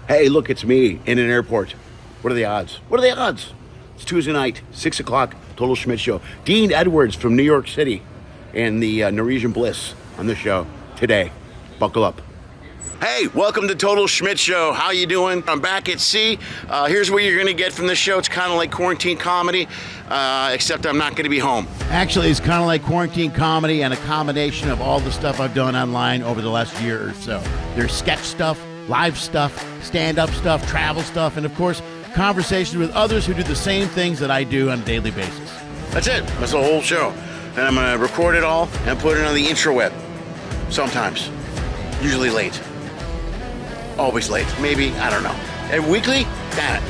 Hey, look, it's me in an airport. What are the odds? What are the odds? It's Tuesday night, 6 o'clock, Total Schmidt Show. Dean Edwards from New York City and the Norwegian Bliss on the show today. Buckle up. Hey, welcome to Total Schmidt Show. How you doing? I'm back at sea. Here's what you're going to get from the show. It's kind of like quarantine comedy, except I'm not going to be home. Actually, it's kind of like quarantine comedy and a combination of all the stuff I've done online over the last year or so. There's sketch stuff, live stuff, stand-up stuff, travel stuff, and of course, conversations with others who do the same things that I do on a daily basis. That's it. That's the whole show. And I'm going to record it all and put it on the intraweb. Sometimes. Usually late. Always late. Maybe. I don't know. And weekly?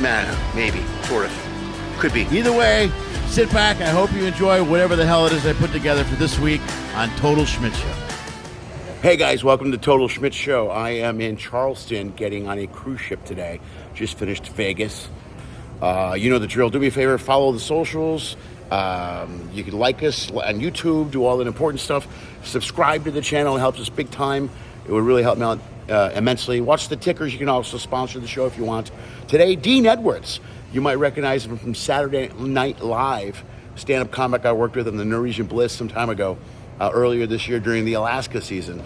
Nah, maybe. Sort of. Could be. Either way, sit back. I hope you enjoy whatever the hell it is I put together for this week on Total Schmidt Show. Hey guys, welcome to Total Schmidt Show. I am in Charleston getting on a cruise ship today. Just finished Vegas. You know the drill. Do me a favor, follow the socials. You can like us on YouTube, do all that important stuff. Subscribe to the channel. It helps us big time. It would really help me out immensely. Watch the tickers. You can also sponsor the show if you want. Today, Dean Edwards. You might recognize him from Saturday Night Live, stand-up comic I worked with on the Norwegian Bliss some time ago, earlier this year during the Alaska season.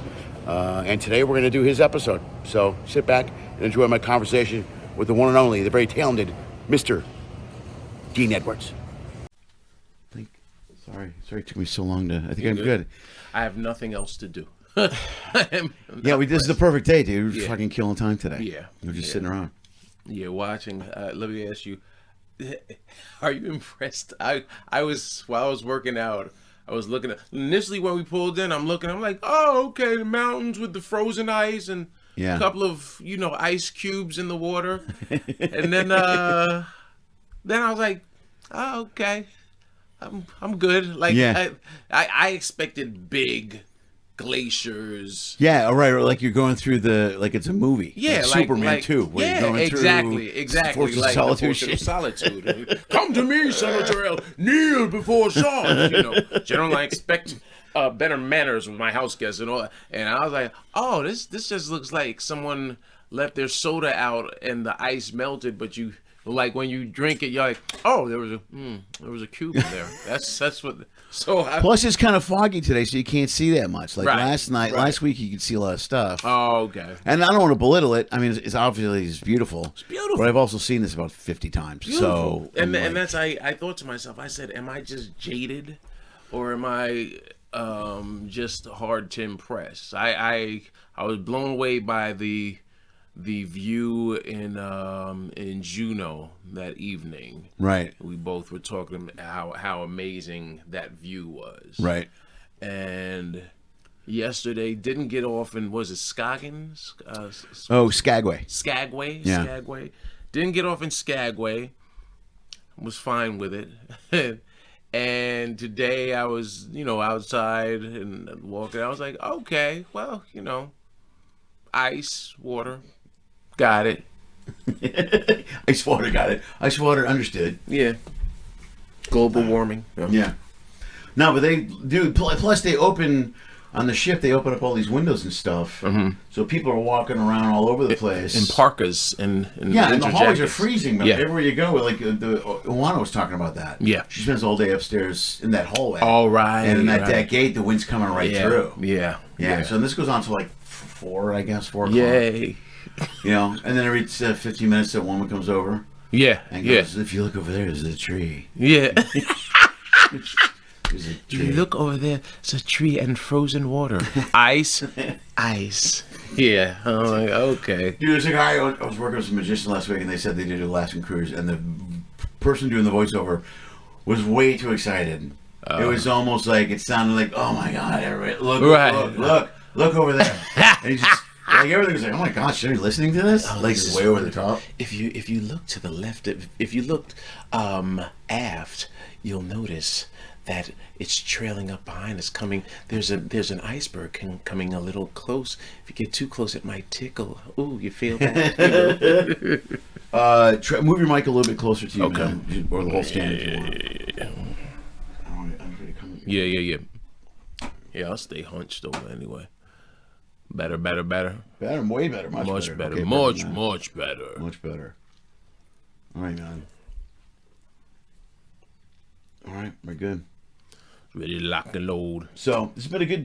And today we're going to do his episode. So sit back and enjoy my conversation with the one and only, the very talented Mr. Dean Edwards. Sorry, it took me so long to. I think I'm good. I have nothing else to do. Yeah, this is the perfect day, dude. We're fucking killing time today. Yeah, we're just sitting around. Yeah, watching. Let me ask you: are you impressed? While I was working out, I was looking at initially when we pulled in. I'm like, oh, okay, the mountains with the frozen ice and a couple of ice cubes in the water, and then I was like, oh, okay. I'm good. Like I expected big glaciers. Yeah, all right. Or like you're going through like it's a movie. Yeah, like Superman 2. Where you're going exactly. Fortress of like Solitude. The Fortress of Solitude. Come to me, Senator L. Kneel before Sean. Generally I expect better manners with my house guests and all that. And I was like, oh, this just looks like someone left their soda out and the ice melted, but you. Like when you drink it, you're like, oh, there was a cube in there. That's what. Plus, it's kind of foggy today, so you can't see that much. Like last week, you could see a lot of stuff. Oh, okay. And I don't want to belittle it. I mean, it's obviously beautiful. It's beautiful. But I've also seen this about 50 times. Beautiful. So, and that's I thought to myself, I said, am I just jaded, or am I just hard to impress? I was blown away by the view in Juneau that evening. Right. We both were talking how amazing that view was. Right. And yesterday didn't get off in, was it Skagen? Skagway. Skagway. Yeah. Skagway. Didn't get off in Skagway. Was fine with it. And today I was, outside and walking. I was like, okay, well, ice, water. Got it. Ice water, got it. Ice water, understood. Yeah. Global warming. Yeah. No, but they do. Plus, they open on the ship. They open up all these windows and stuff, so people are walking around all over the place in parkas and and the hallways jackets. are freezing. But everywhere you go, like Iwana was talking about that. Yeah, she spends all day upstairs in that hallway. All right, and in that gate, the wind's coming right through. Yeah. So this goes on to like 4 o'clock. Yay. And then every 15 minutes, that woman comes over. Yeah. And goes, if you look over there, there's a tree. Yeah. There's a tree. You look over there, it's a tree and frozen water. Ice. Yeah. I'm like, okay. Dude, there's a guy, I was working with some magician last week, and they said they did an Alaskan cruise, and the person doing the voiceover was way too excited. It was almost like, it sounded like, oh my God, everybody, look over there. And he's just, like everything was like, oh my gosh, should I be listening to this? Like it's way over the top. If you look to the left, if you looked aft, you'll notice that it's trailing up behind us. There's an iceberg coming a little close. If you get too close, it might tickle. Ooh, you feel that? Move your mic a little bit closer to you, okay, man, or the whole stand if you want. Yeah. Yeah, I'll stay hunched over anyway. Better. Better, way better, much better. Okay, Much better. Much better. All right, man. All right, we're good. Ready to lock and load. So this has been a good,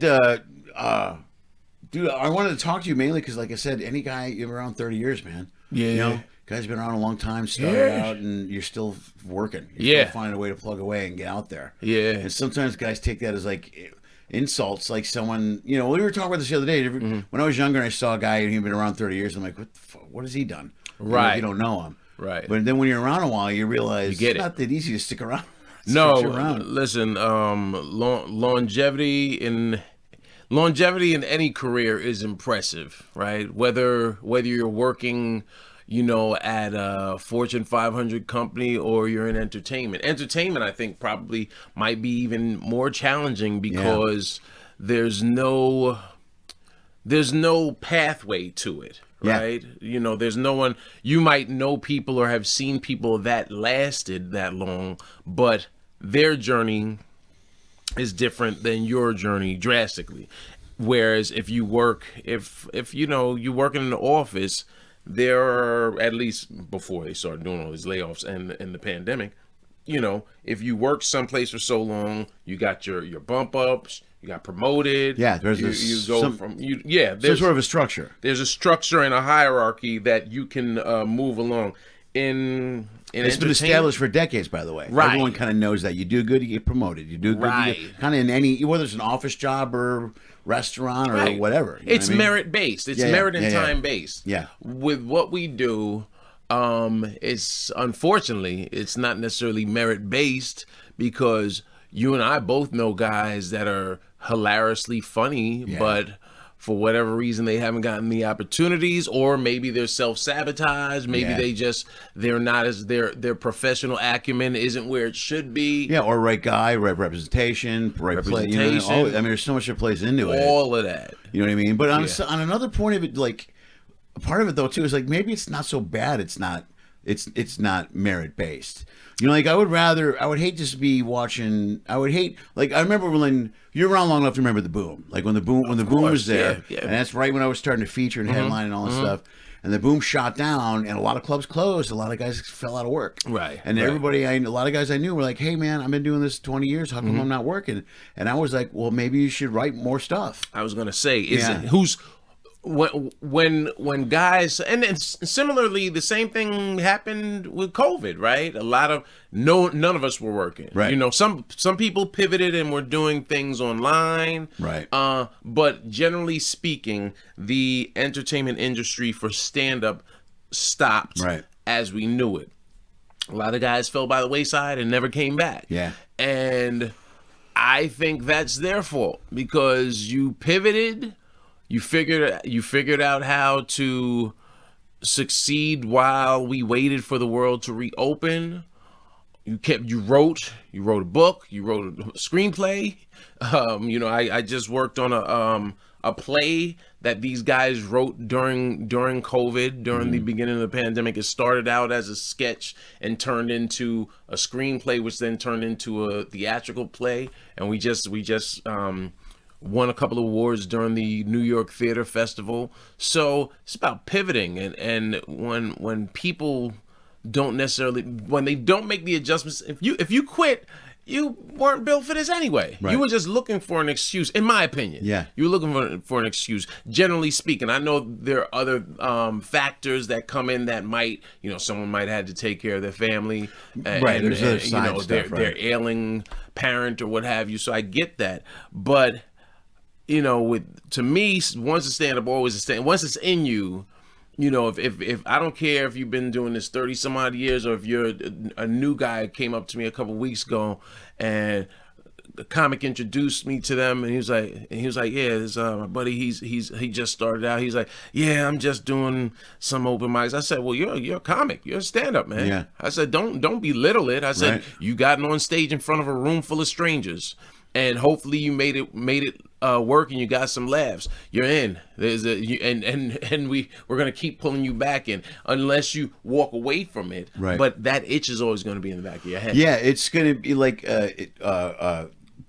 dude. I wanted to talk to you mainly because, like I said, any guy you're around 30 years, man. Yeah. You know, guys been around a long time, started out, and you're still working. You're still finding a way to plug away and get out there. Yeah. And sometimes guys take that as like insults, like someone, you know, we were talking about this the other day. When I was younger and I saw a guy and he'd been around 30 years, I'm like, what the fuck? What has he done? Right. You don't know him. Right. But then when you're around a while, you realize you get it's not that easy to stick around. No, listen, longevity in any career is impressive, right? Whether you're working, you know, at a Fortune 500 company or you're in entertainment. Entertainment, I think, probably might be even more challenging because there's no pathway to it. Right? You know, there's no one, you might know people or have seen people that lasted that long, but their journey is different than your journey drastically. Whereas if you work, if you know, you work in an office, there are, at least before they started doing all these layoffs and the pandemic, you know, if you work someplace for so long, you got your bump ups, you got promoted. Yeah, there's some sort of a structure. There's a structure and a hierarchy that you can move along. It's been established for decades, by the way. Right. Everyone kind of knows that. You do good, you get promoted. You do good, you get, kind of in any, whether it's an office job or restaurant or whatever. It's merit based. It's merit and time based. Yeah. With what we do, it's unfortunately it's not necessarily merit based because you and I both know guys that are hilariously funny, but for whatever reason they haven't gotten the opportunities, or maybe they're self-sabotage, maybe they're not as their professional acumen isn't where it should be. Yeah, or right guy, right representation, right play. You know, I mean, there's so much that plays into it. All of that. You know what I mean? But on another point of it, like part of it though too is like maybe it's not so bad. It's not merit based. You know, like I would hate to be watching. I remember when you're around long enough to remember the boom. Like when the boom was there, and that's right when I was starting to feature and headline and all this stuff. And the boom shot down, and a lot of clubs closed. A lot of guys fell out of work. Right. And everybody, a lot of guys I knew were like, "Hey, man, I've been doing this 20 years. How come I'm not working?" And I was like, "Well, maybe you should write more stuff." I was gonna say, when guys, and it's similarly the same thing happened with COVID, right? A lot of none of us were working, right? You know, some people pivoted and were doing things online, right? But generally speaking, the entertainment industry for stand-up stopped, right, as we knew it. A lot of guys fell by the wayside and never came back. Yeah, and I think that's their fault because you pivoted. You figured out how to succeed while we waited for the world to reopen. You wrote a book, you wrote a screenplay. You know, I just worked on a play that these guys wrote during COVID, during the beginning of the pandemic. It started out as a sketch and turned into a screenplay, which then turned into a theatrical play. And we just won a couple of awards during the New York Theater Festival. So it's about pivoting, and when people don't necessarily, when they don't make the adjustments, if you quit, you weren't built for this anyway. Right. You were just looking for an excuse, in my opinion. Yeah. You were looking for an excuse. Generally speaking, I know there are other factors that come in that might, you know, someone might have had to take care of their family. Right. There's other side stuff, their ailing parent or what have you. So I get that. But you know, to me, once it's stand up, always a stand. Once it's in you, you know, if I don't care if you've been doing this 30 some odd years, or if you're a new guy came up to me a couple of weeks ago and the comic introduced me to them, and he was like, yeah, this my buddy, he just started out. He's like, yeah, I'm just doing some open mics. I said, well, you're a comic, you're a stand up man. Yeah. I said, don't belittle it. I said, you got on stage in front of a room full of strangers, and hopefully you made it work and you got some laughs. You're in. We're gonna keep pulling you back in unless you walk away from it. Right. But that itch is always gonna be in the back of your head. Yeah, it's gonna be like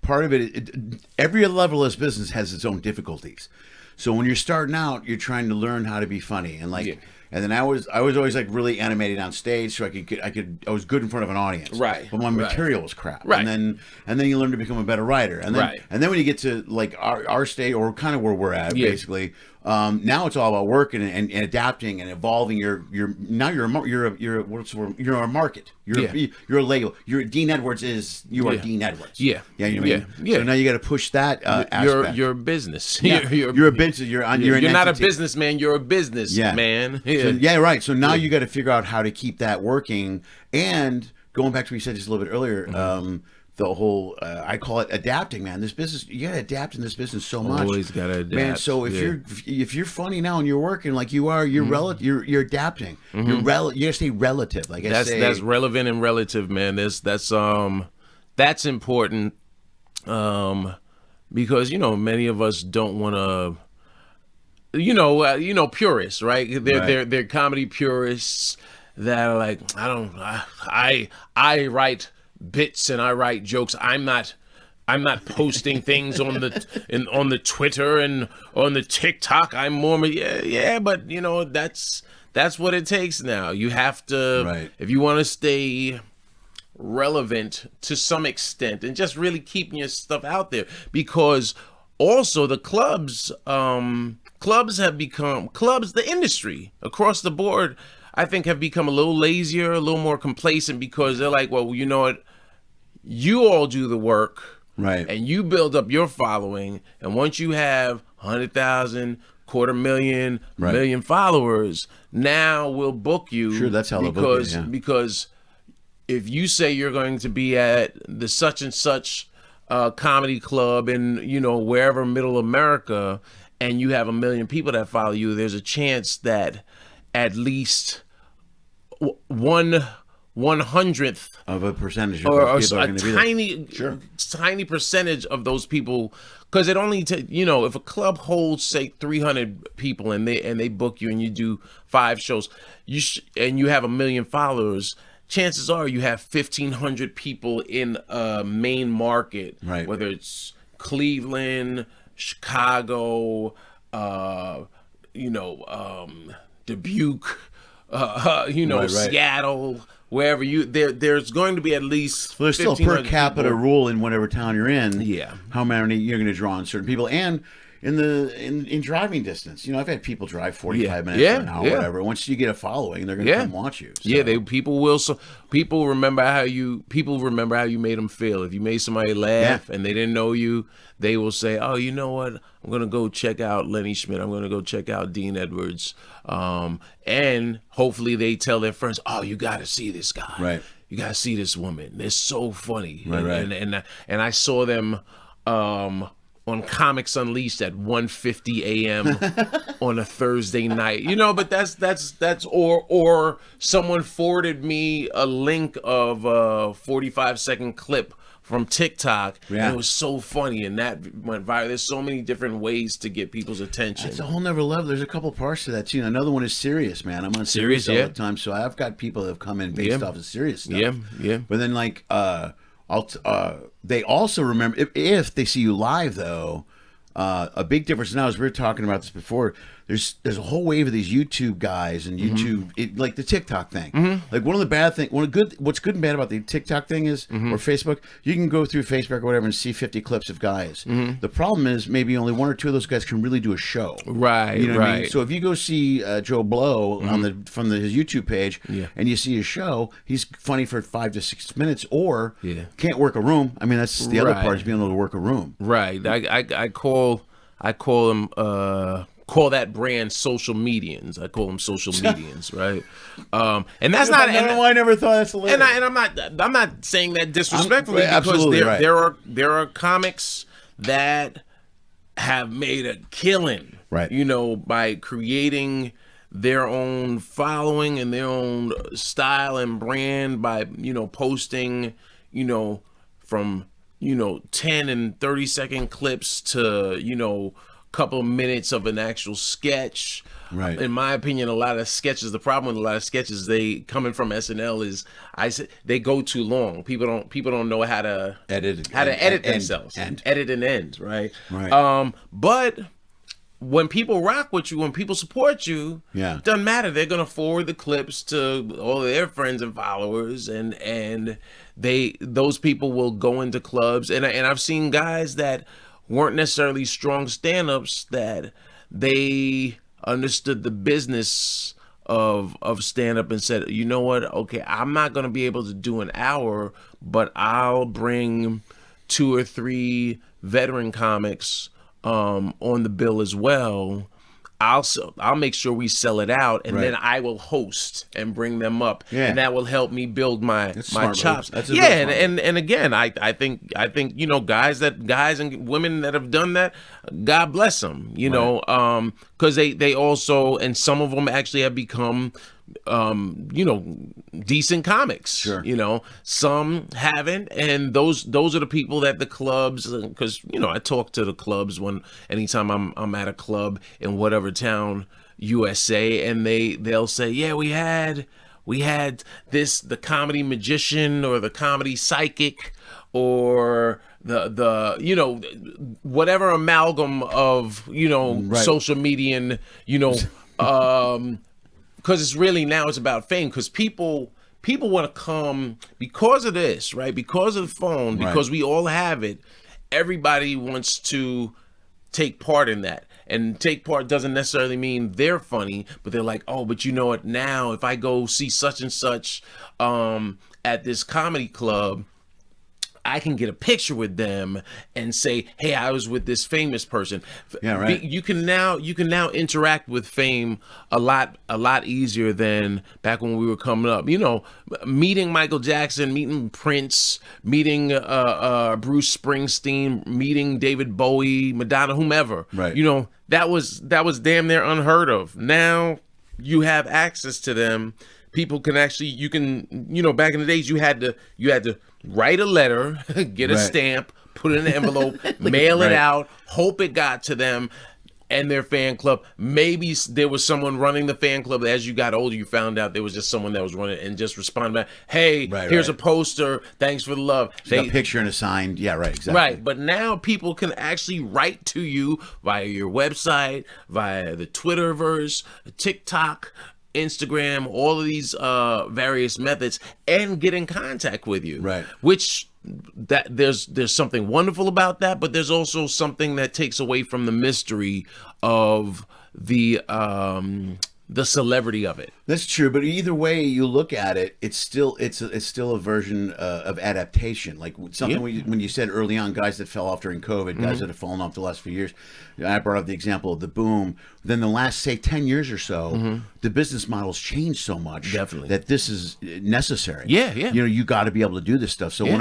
part of it. Every level of this business has its own difficulties. So when you're starting out, you're trying to learn how to be funny, and like, and then I was always like really animated on stage, so I was good in front of an audience, right? But my material was crap, right? And then you learn to become a better writer, and then when you get to like our stage, or kind of where we're at, basically. Now it's all about working and adapting and evolving. You're a market. You're a label. Dean Edwards are Dean Edwards. Yeah. Yeah. You know what I mean? So now you got to push that aspect. You're a business. Yeah. You're a business. You're not a businessman. You're a business man. Yeah. Right. So now you got to figure out how to keep that working. And going back to what you said just a little bit earlier. The whole I call it adapting, man. This business, you gotta adapt in this business so much. Always gotta adapt, man. So if you're funny now and you're working like you are, you're you're adapting. You gotta stay relative. Like that's relevant and relative, man. That's important because many of us don't want to. Purists, right? They're comedy purists that are like, I write bits and I write jokes. I'm not posting things on the Twitter and on the TikTok. I'm more but that's what it takes now. You have to if you want to stay relevant to some extent and just really keeping your stuff out there, because also the clubs have become the industry across the board, I think, have become a little lazier, a little more complacent, because they're like, well, you know what? You all do the work, right? And you build up your following, and once you have 100,000, 250,000, million followers, now we'll book you. Sure, that's how they'll book you, because if you say you're going to be at the such and such comedy club in wherever Middle America, and you have 1 million people that follow you, there's a chance that at least 1/100th of a percentage of or people are going to be there. Tiny percentage of those people, because it only if a club holds say 300 people and they book you and you do 5 shows, and you have 1 million followers, chances are you have 1,500 people in a main market, right? Whether it's Cleveland, Chicago, Dubuque, Seattle, wherever there's going to be at least. Well, there's still a per capita rule in whatever town you're in. Yeah, how many you're going to draw on certain people, and in driving distance. I've had people drive 45 minutes or an hour, whatever. Once you get a following, they're going to come watch you. So. People remember how you made them feel. If you made somebody laugh and they didn't know you, they will say, "Oh, you know what? I'm going to go check out Lenny Schmidt. I'm going to go check out Dean Edwards." And hopefully they tell their friends, "Oh, you got to see this guy. Right. You got to see this woman. They're so funny." Right. And I saw them on Comics Unleashed at 1:50 a.m. on a Thursday night, but that's or someone forwarded me a link of a 45-second clip from TikTok. And it was so funny, and that went viral. There's so many different ways to get people's attention. It's a whole nother level. There's a couple parts to that too. Another one is serious, man. I'm on serious all the time, so I've got people that have come in based off of serious stuff. Yeah. But then they also remember if they see you live though. A big difference now, as we were talking about this before, there's a whole wave of these YouTube guys and YouTube, like the TikTok thing. Like one of the bad things, what's good and bad about the TikTok thing is, or Facebook, you can go through Facebook or whatever and see 50 clips of guys. The problem is maybe only 1 or 2 of those guys can really do a show. Right. You know what I mean? So if you go see Joe Blow from his YouTube page and you see his show, he's funny for 5 to 6 minutes, or can't work a room. I mean, that's the other part, is being able to work a room. Right. I call them call that brand social medians. I call them social medians, right? And that's not. I never thought that's hilarious. And I'm not saying that disrespectfully, because there are comics that have made a killing, right? By creating their own following and their own style and brand by posting, from 10 and 30-second clips to couple of minutes of an actual sketch. Right. In my opinion, a lot of sketches, the problem with a lot of sketches, they coming from SNL is they go too long. People don't know how to edit themselves. Edit and end, right? Right. But when people rock with you, when people support you, Yeah. it doesn't matter. They're gonna forward the clips to all of their friends and followers, and those people will go into clubs. And I've seen guys that weren't necessarily strong stand-ups that they understood the business of stand-up and said, you know what? Okay, I'm not gonna be able to do an hour, but I'll bring 2 or 3 veteran comics on the bill as well. I'll make sure we sell it out, and then I will host and bring them up, and that will help me build my chops. And again, I think guys and women that have done that, God bless them, know, because they also, and some of them actually have become decent comics. Sure. Some haven't, and those are the people that the clubs, because I talk to the clubs anytime I'm at a club in whatever town, USA, and they'll say, yeah, we had the comedy magician or the comedy psychic or the whatever amalgam of social median because it's really now it's about fame, because people want to come because of this, right? Because of the phone, because we all have it. Everybody wants to take part in that. And take part doesn't necessarily mean they're funny, but they're like, oh, but you know what? Now, if I go see such and such at this comedy club, I can get a picture with them and say, hey, I was with this famous person. Yeah, right. You can now interact with fame a lot easier than back when we were coming up. Meeting Michael Jackson, meeting Prince, meeting Bruce Springsteen, meeting David Bowie, Madonna, whomever. Right. That was damn near unheard of. Now you have access to them. People can actually, back in the days you had to write a letter, get a stamp, put it in an envelope, mail it out, hope it got to them and their fan club. Maybe there was someone running the fan club. As you got older, you found out there was just someone that was running and just responded back, hey, here's a poster. Thanks for the love. A picture and a sign. Yeah, right, exactly. Right, but now people can actually write to you via your website, via the Twitterverse, TikTok, Instagram, all of these various methods, and get in contact with you. Right. Which there's something wonderful about that, but there's also something that takes away from the mystery of the celebrity of it. That's true, but either way you look at it, it's still a version of adaptation. Like something when you said early on, guys that fell off during COVID, guys that have fallen off the last few years. I brought up the example of the boom. Then the last, say, 10 years or so, the business models changed so much that this is necessary. Yeah. You got to be able to do this stuff. So when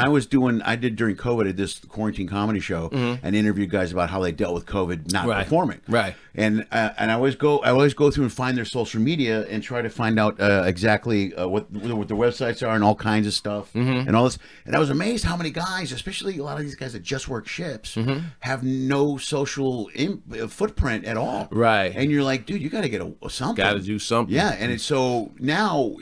I did during COVID, I did this quarantine comedy show and interviewed guys about how they dealt with COVID not performing. Right. And I always go through and find their social media and try to find out exactly what their websites are and all kinds of stuff and all this. And I was amazed how many guys, especially a lot of these guys that just work ships, have no social footprint at all. Right. And you're like, dude, you got to get something. Got to do something. Yeah. And it's so now,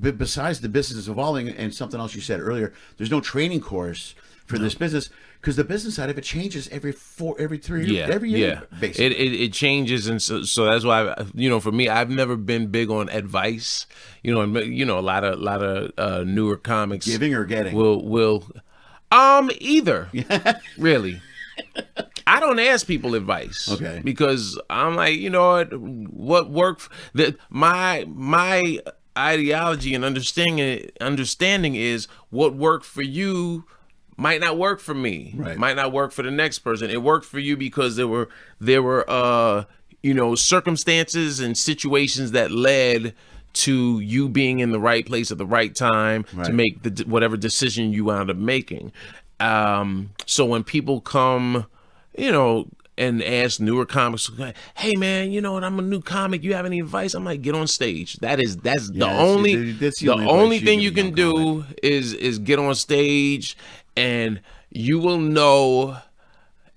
besides the business evolving and something else you said earlier, there's no training course for this business. Because the business side of it changes every 3 years, every year, basically. It changes, and so that's why for me, I've never been big on advice. And a lot of newer comics giving or getting will either really. I don't ask people advice, because I'm like, what worked. My ideology and understanding is what worked for you might not work for me, might not work for the next person. It worked for you because there were circumstances and situations that led to you being in the right place at the right time to make whatever decision you wound up making. So when people come, and ask newer comics, hey man, I'm a new comic, you have any advice? I'm like, get on stage. That's the only thing you can do is get on stage, and you will know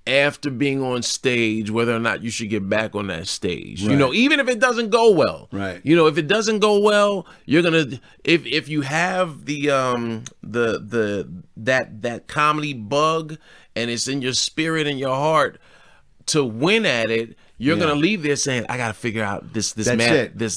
after being on stage whether or not you should get back on that stage. Even if it doesn't go well. Right. If it doesn't go well, you're gonna if you have that comedy bug and it's in your spirit and your heart, to win at it, you're gonna leave there saying, "I gotta figure out this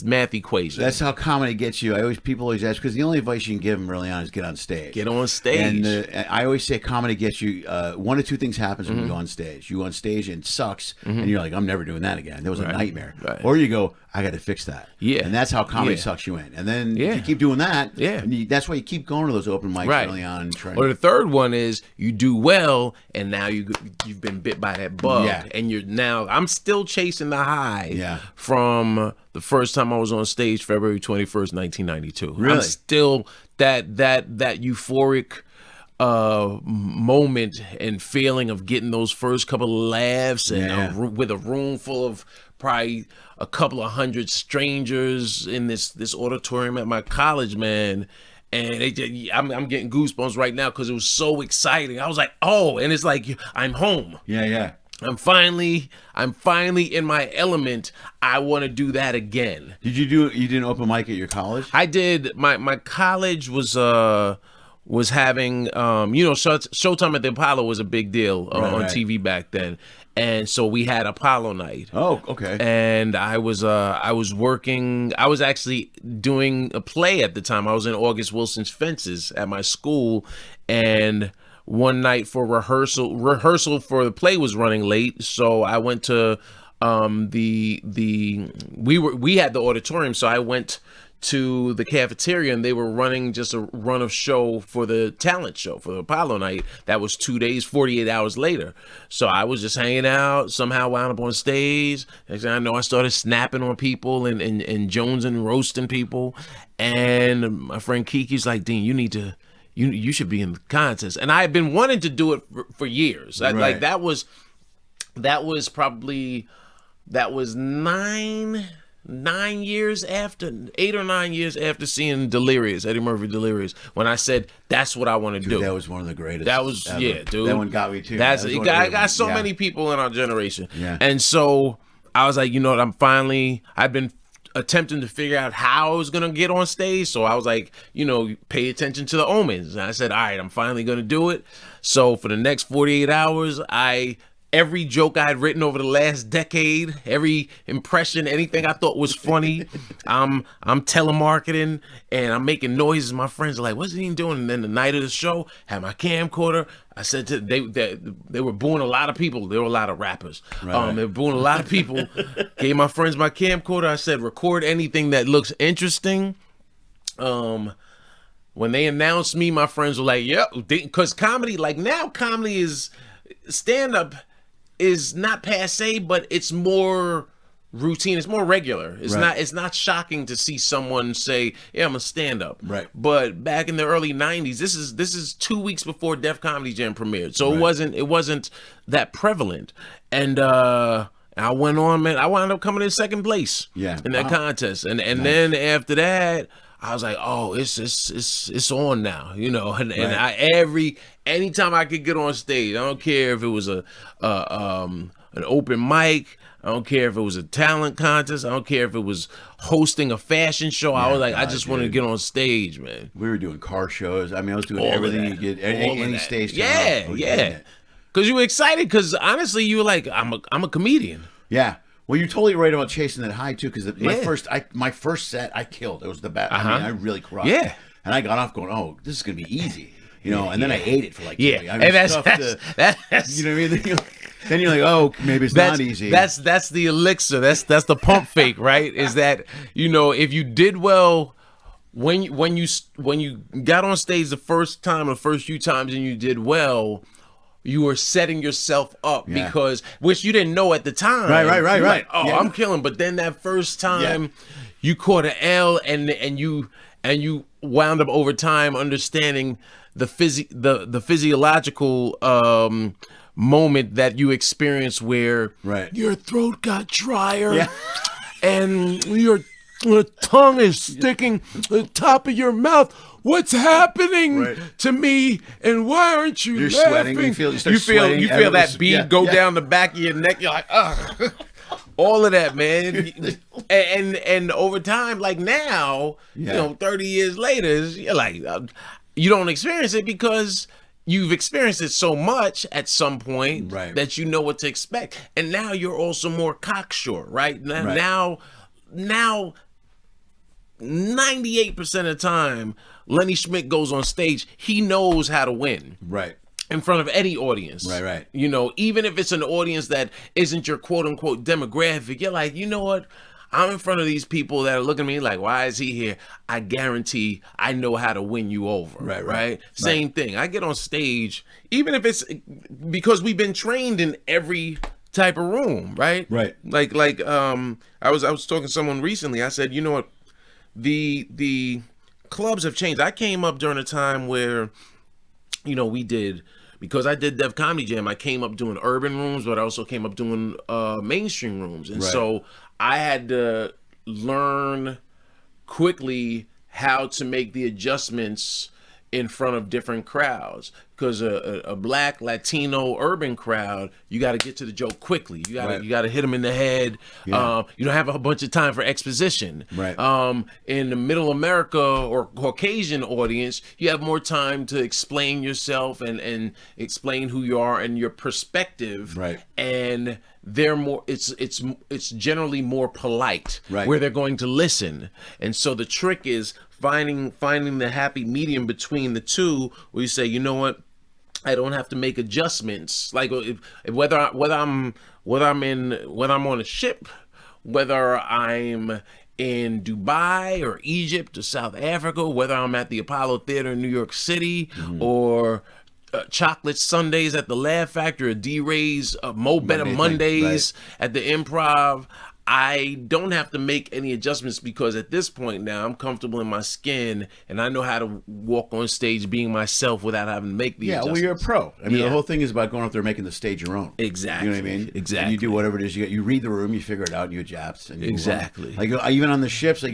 math equation." That's how comedy gets you. People always ask, because the only advice you can give them early on is get on stage. Get on stage. And I always say comedy gets you. One of two things happens when you go on stage. You go on stage and it sucks, and you're like, "I'm never doing that again." That was a nightmare. Right. Or you go, "I got to fix that." Yeah. And that's how comedy sucks you in. And then if you keep doing that. Yeah. And that's why you keep going to those open mics early on. Or the third one is you do well, and now you've been bit by that bug, and I'm still chasing the high from the first time I was on stage, February 21st, 1992. Really? I'm still that euphoric moment and feeling of getting those first couple of laughs and with a room full of probably a couple of hundred strangers in this auditorium at my college, man. And I'm getting goosebumps right now because it was so exciting. I was like, oh, and it's like I'm home. Yeah. I'm finally in my element. I want to do that again. You did an open mic at your college? I did. My college was having Showtime at the Apollo was a big deal on TV back then. And so we had Apollo night. Oh, okay. And I was working. I was actually doing a play at the time. I was in August Wilson's Fences at my school, and one night for rehearsal for the play was running late, so I went to we had the auditorium, so I went to the cafeteria, and they were running just a run of show for the talent show for the Apollo night. That was 2 days, 48 hours later. So I was just hanging out, somehow wound up on stage. Next thing I know, I started snapping on people and jonesing and roasting people. And my friend Kiki's like, "Dean, you should be in the contest." And I had been wanting to do it for years. Like that was 8 or 9 years after seeing Delirious, Eddie Murphy Delirious, when I said that's what I want to do. That was one of the greatest. That was ever. dude. That one got me too. I got so many people in our generation. Yeah. And so I was like, you know what, I've been attempting to figure out how I was gonna get on stage. So I was like, pay attention to the omens. And I said, all right, I'm finally gonna do it. So for the next 48 hours, every joke I had written over the last decade, every impression, anything I thought was funny, I'm telemarketing and I'm making noises. My friends are like, "What's he doing?" And then the night of the show, had my camcorder. I said to they were booing a lot of people. There were a lot of rappers. They were booing a lot of people. Gave my friends my camcorder. I said, "Record anything that looks interesting." When they announced me, my friends were like, "Yeah," because comedy, like now, comedy is stand-up is not passe, but it's more routine. It's more regular. It's not shocking to see someone say, "Yeah, I'm a stand-up." Right. But back in the early '90s, this is 2 weeks before Def Comedy Jam premiered, so it wasn't that prevalent. And I went on, man. I wound up coming in second place. In that contest, and then after that, I was like, oh, it's on now, and anytime I could get on stage, I don't care if it was an open mic, I don't care if it was a talent contest, I don't care if it was hosting a fashion show. I was like, I just wanted to get on stage, man. We were doing car shows. I mean, I was doing everything you get, any stage. Yeah. Because you were excited, because honestly, you were like, I'm a comedian. Yeah. Well, you're totally right about chasing that high too, because my first set I killed. It was the best. I mean, I really crushed. Yeah. And I got off going, oh, this is gonna be easy, and then I ate it for like 2 weeks. And that's you know what I mean. Then you're like, oh, maybe it's not easy. That's the elixir. That's the pump fake, right? Is that if you did well when you got on stage the first few times and you did well, you were setting yourself up because, which you didn't know at the time. Right. Like, oh, I'm killing. But then that first time you caught an L and you wound up over time understanding the physiological moment that you experience where your throat got drier and your tongue is sticking to the top of your mouth. What's happening to me, and why aren't you You're laughing? Sweating. You feel that bead go down the back of your neck. You're like, ugh. All of that, man. and over time, like now, 30 years later, you're like, you don't experience it because you've experienced it so much at some point Right. that you know what to expect. And now you're also more cocksure, right? Now 98% of the time, Lenny Schmidt goes on stage, he knows how to win. Right. In front of any audience. Right. You know, even if it's an audience that isn't your quote unquote demographic, you're like, you know what? I'm in front of these people that are looking at me like, why is he here? I guarantee I know how to win you over. Right. Same thing. I get on stage, even if it's because we've been trained in every type of room, right? Right. Like I was talking to someone recently. I said, you know what? The clubs have changed. I came up during a time where, you know, because I did Def Comedy Jam, I came up doing urban rooms, but I also came up doing mainstream rooms. And so I had to learn quickly how to make the adjustments in front of different crowds. Because a black Latino urban crowd, you got to get to the joke quickly. You got to hit them in the head. Yeah. You don't have a bunch of time for exposition. Right. In the Middle America or Caucasian audience, you have more time to explain yourself and explain who you are and your perspective. Right. And they're more. It's generally more polite. Right. Where they're going to listen. And so the trick is finding the happy medium between the two, where you say, you know what, I don't have to make adjustments. Like whether I'm on a ship, whether I'm in Dubai or Egypt or South Africa, whether I'm at the Apollo Theater in New York City or chocolate Sundays at the Laugh Factory, or D-Ray's Mo Better Mondays at the Improv. I don't have to make any adjustments, because at this point now I'm comfortable in my skin and I know how to walk on stage being myself without having to make the adjustments. Well, you're a pro. I mean, the whole thing is about going up there and making the stage your own. Exactly. You know what I mean? Exactly. And you do whatever it is. You read the room, you figure it out, and you adjust. And you exactly. Like even on the ships,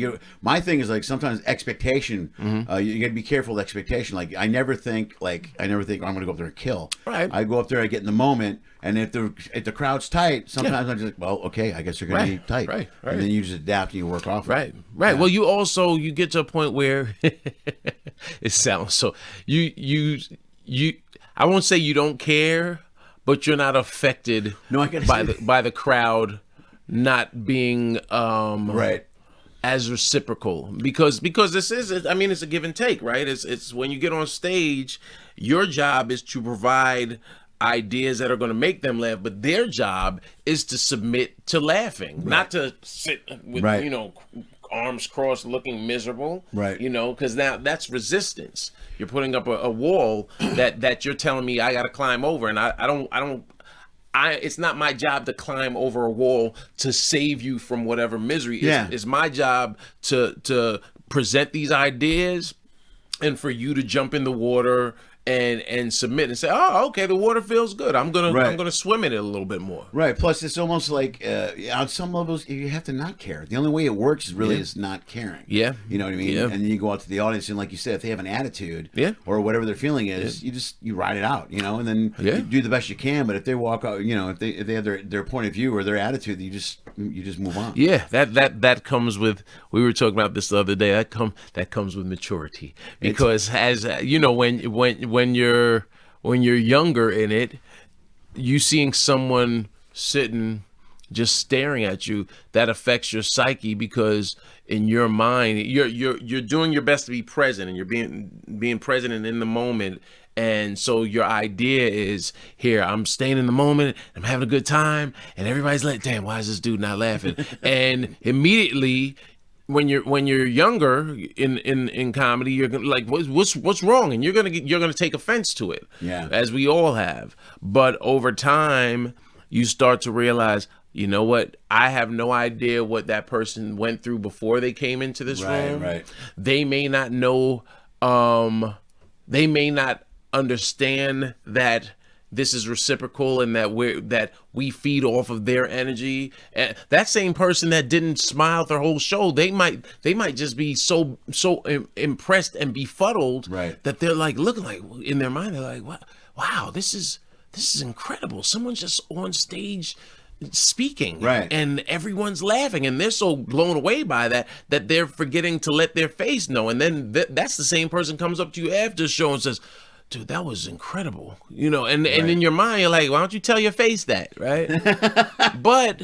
my thing is like sometimes expectation. You got to be careful with expectation. Like I never think I'm going to go up there and kill. Right. I go up there, I get in the moment. And if the crowd's tight, sometimes I'm just like, well, okay, I guess they're going to be tight. Right. And then you just adapt and you work off. Right. It. Yeah. Well, you get to a point where it sounds so you I won't say you don't care, but you're not affected by the crowd not being as reciprocal, because this is, I mean, it's a give and take, right? It's when you get on stage, your job is to provide ideas that are going to make them laugh, but their job is to submit to laughing, not to sit with arms crossed looking miserable, because now that's resistance. You're putting up a wall that you're telling me I got to climb over, and I don't it's not my job to climb over a wall to save you from whatever misery. It's my job to present these ideas and for you to jump in the water and submit and say, oh, okay, the water feels good. I'm gonna swim in it a little bit more. Right. Plus, it's almost like on some levels you have to not care. The only way it works is not caring. Yeah. You know what I mean? Yeah. And then you go out to the audience and, like you said, if they have an attitude, or whatever their feeling is, you ride it out. And then you do the best you can. But if they walk out, if they have their point of view or their attitude, you just move on. Yeah. That comes with. We were talking about this the other day. That comes with maturity, because when you're younger in it, you seeing someone sitting just staring at you, that affects your psyche, because in your mind you're doing your best to be present, and you're being present and in the moment. And so your idea is, here, I'm staying in the moment, I'm having a good time, and everybody's like, damn, why is this dude not laughing? And immediately, when you're younger in comedy, you're gonna like, what's wrong, and you're gonna take offense to it, as we all have. But over time, you start to realize, you know what, I have no idea what that person went through before they came into this room. Right. They may not know. They may not understand that this is reciprocal, and that we feed off of their energy. And that same person that didn't smile their whole show, they might just be so impressed and befuddled that they're like looking like, in their mind, they're like, wow, this is incredible. Someone's just on stage speaking, and everyone's laughing, and they're so blown away by that they're forgetting to let their face know. And then that's the same person comes up to you after the show and says, dude, that was incredible. You know, and in your mind, you're like, why don't you tell your face that, right? But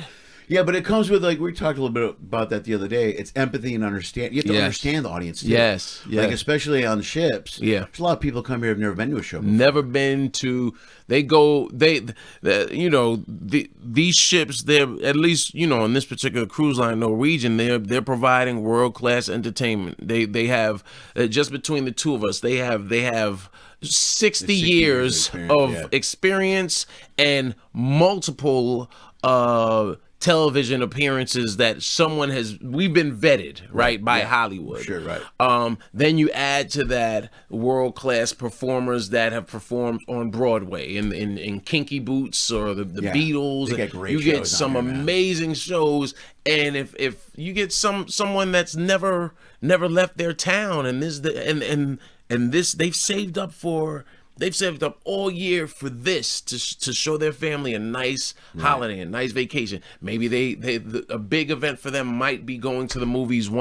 yeah, but it comes with, like, we talked a little bit about that the other day. It's empathy and understand. You have to understand the audience too. Yes. Like, especially on ships. Yeah. There's a lot of people come here who've never been to a show before. Never been to. They go. You know, these ships. They're, at least, you know, on this particular cruise line, Norwegian. They're providing world class entertainment. They have, just between the two of us, they have 60 years of experience and multiple television appearances that we've been vetted, right, by Hollywood. Sure, right. Then you add to that world-class performers that have performed on Broadway in Kinky Boots or the Beatles. They get great you get shows some on here, man. amazing shows, and if you get someone that's never left their town, and this they've saved up all year for this to show their family a nice holiday, a nice vacation. Maybe a big event for them might be going to the movies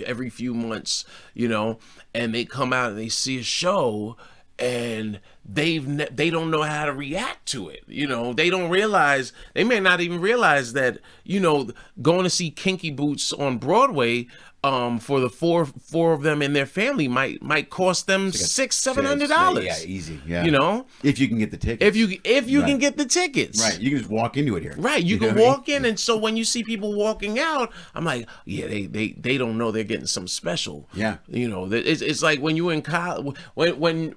every few months, you know, and they come out and they see a show and they don't know how to react to it. You know, they may not even realize that, you know, going to see Kinky Boots on Broadway, for the four of them and their family might cost them $600-$700. Yeah, easy. Yeah, you know, if you can get the tickets. If you can get the tickets, right? You can just walk into it here. Right, you can walk in, and so when you see people walking out, I'm like, yeah, they don't know they're getting something special. Yeah, you know, it's like when you in college, when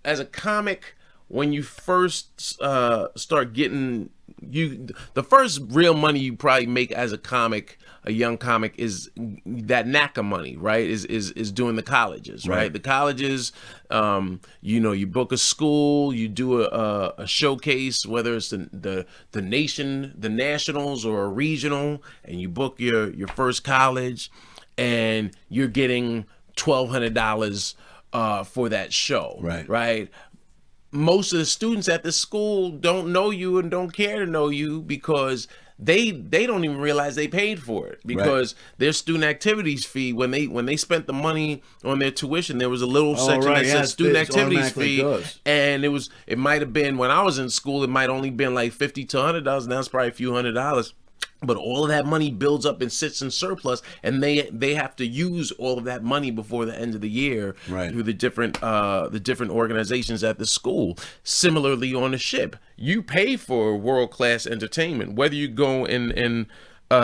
as a comic, when you first start getting the first real money you probably make as a comic. A young comic is that NACA money, right? Is doing the colleges, right? The colleges, you know, you book a school, you do a showcase, whether it's the nationals or a regional, and you book your first college, and you're getting $1,200 for that show, right? Most of the students at the school don't know you and don't care to know you because they don't even realize they paid for it, because their student activities fee, when they spent the money on their tuition, there was a little section that said student activities fee, and it might have been, when I was in school, it might only been like $50 to $100. Now it's probably a few $100. But all of that money builds up and sits in surplus, and they have to use all of that money before the end of the year through the different organizations at the school. Similarly, on the ship, you pay for world-class entertainment, whether you go and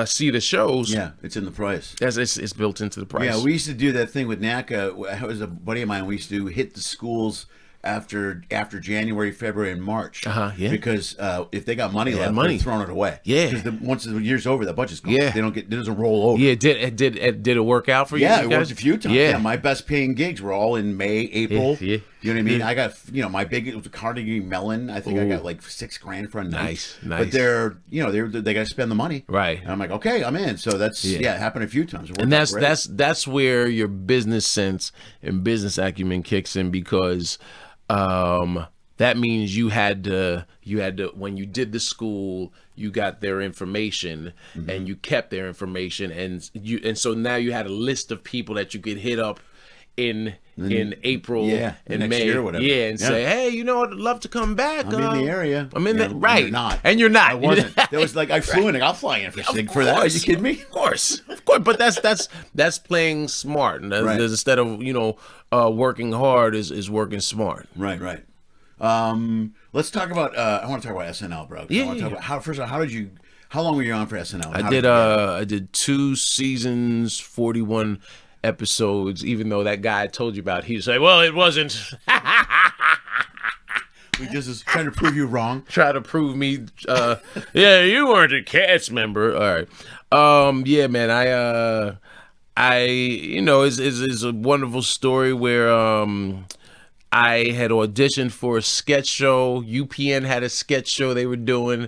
see the shows. Yeah, it's in the price. It's built into the price. Yeah, we used to do that thing with NACA. It was a buddy of mine. We used to hit the schools after January, February, and March. Because if they got money left, they're throwing it away. Yeah. Because once the year's over, the budget's gone. Yeah. It doesn't roll over. Yeah. Did it work out for you? Yeah, it worked a few times. Yeah. My best paying gigs were all in May, April. Yeah. You know what I mean? I got, my big, it was a Carnegie Mellon. I think I got like $6,000 for a night. Nice. But they got to spend the money. Right. And I'm like, okay, I'm in. So that's, it happened a few times. And that's where your business sense and business acumen kicks in, because that means you had to when you did the school, you got their information and you kept their information, and so now you had a list of people that you could hit up in April and May, year or whatever. and say, hey, you know, I'd love to come back. I'm in the area. I'm in the right, and you're not. I wasn't. That was like I flew in. I'll fly in for that. Are you kidding me? Of course. But that's playing smart. And instead of working hard is working smart. Right. Let's talk about. I want to talk about SNL, bro. I want to talk about first of all, how long were you on for SNL? I did 2 seasons, 41 episodes. Even though that guy I told you about, he'd say, well, it wasn't. We just trying to prove you wrong. Try to prove me. Yeah, you weren't a cast member. All right. Yeah, man. I it's a wonderful story where I had auditioned for a sketch show. UPN had a sketch show they were doing.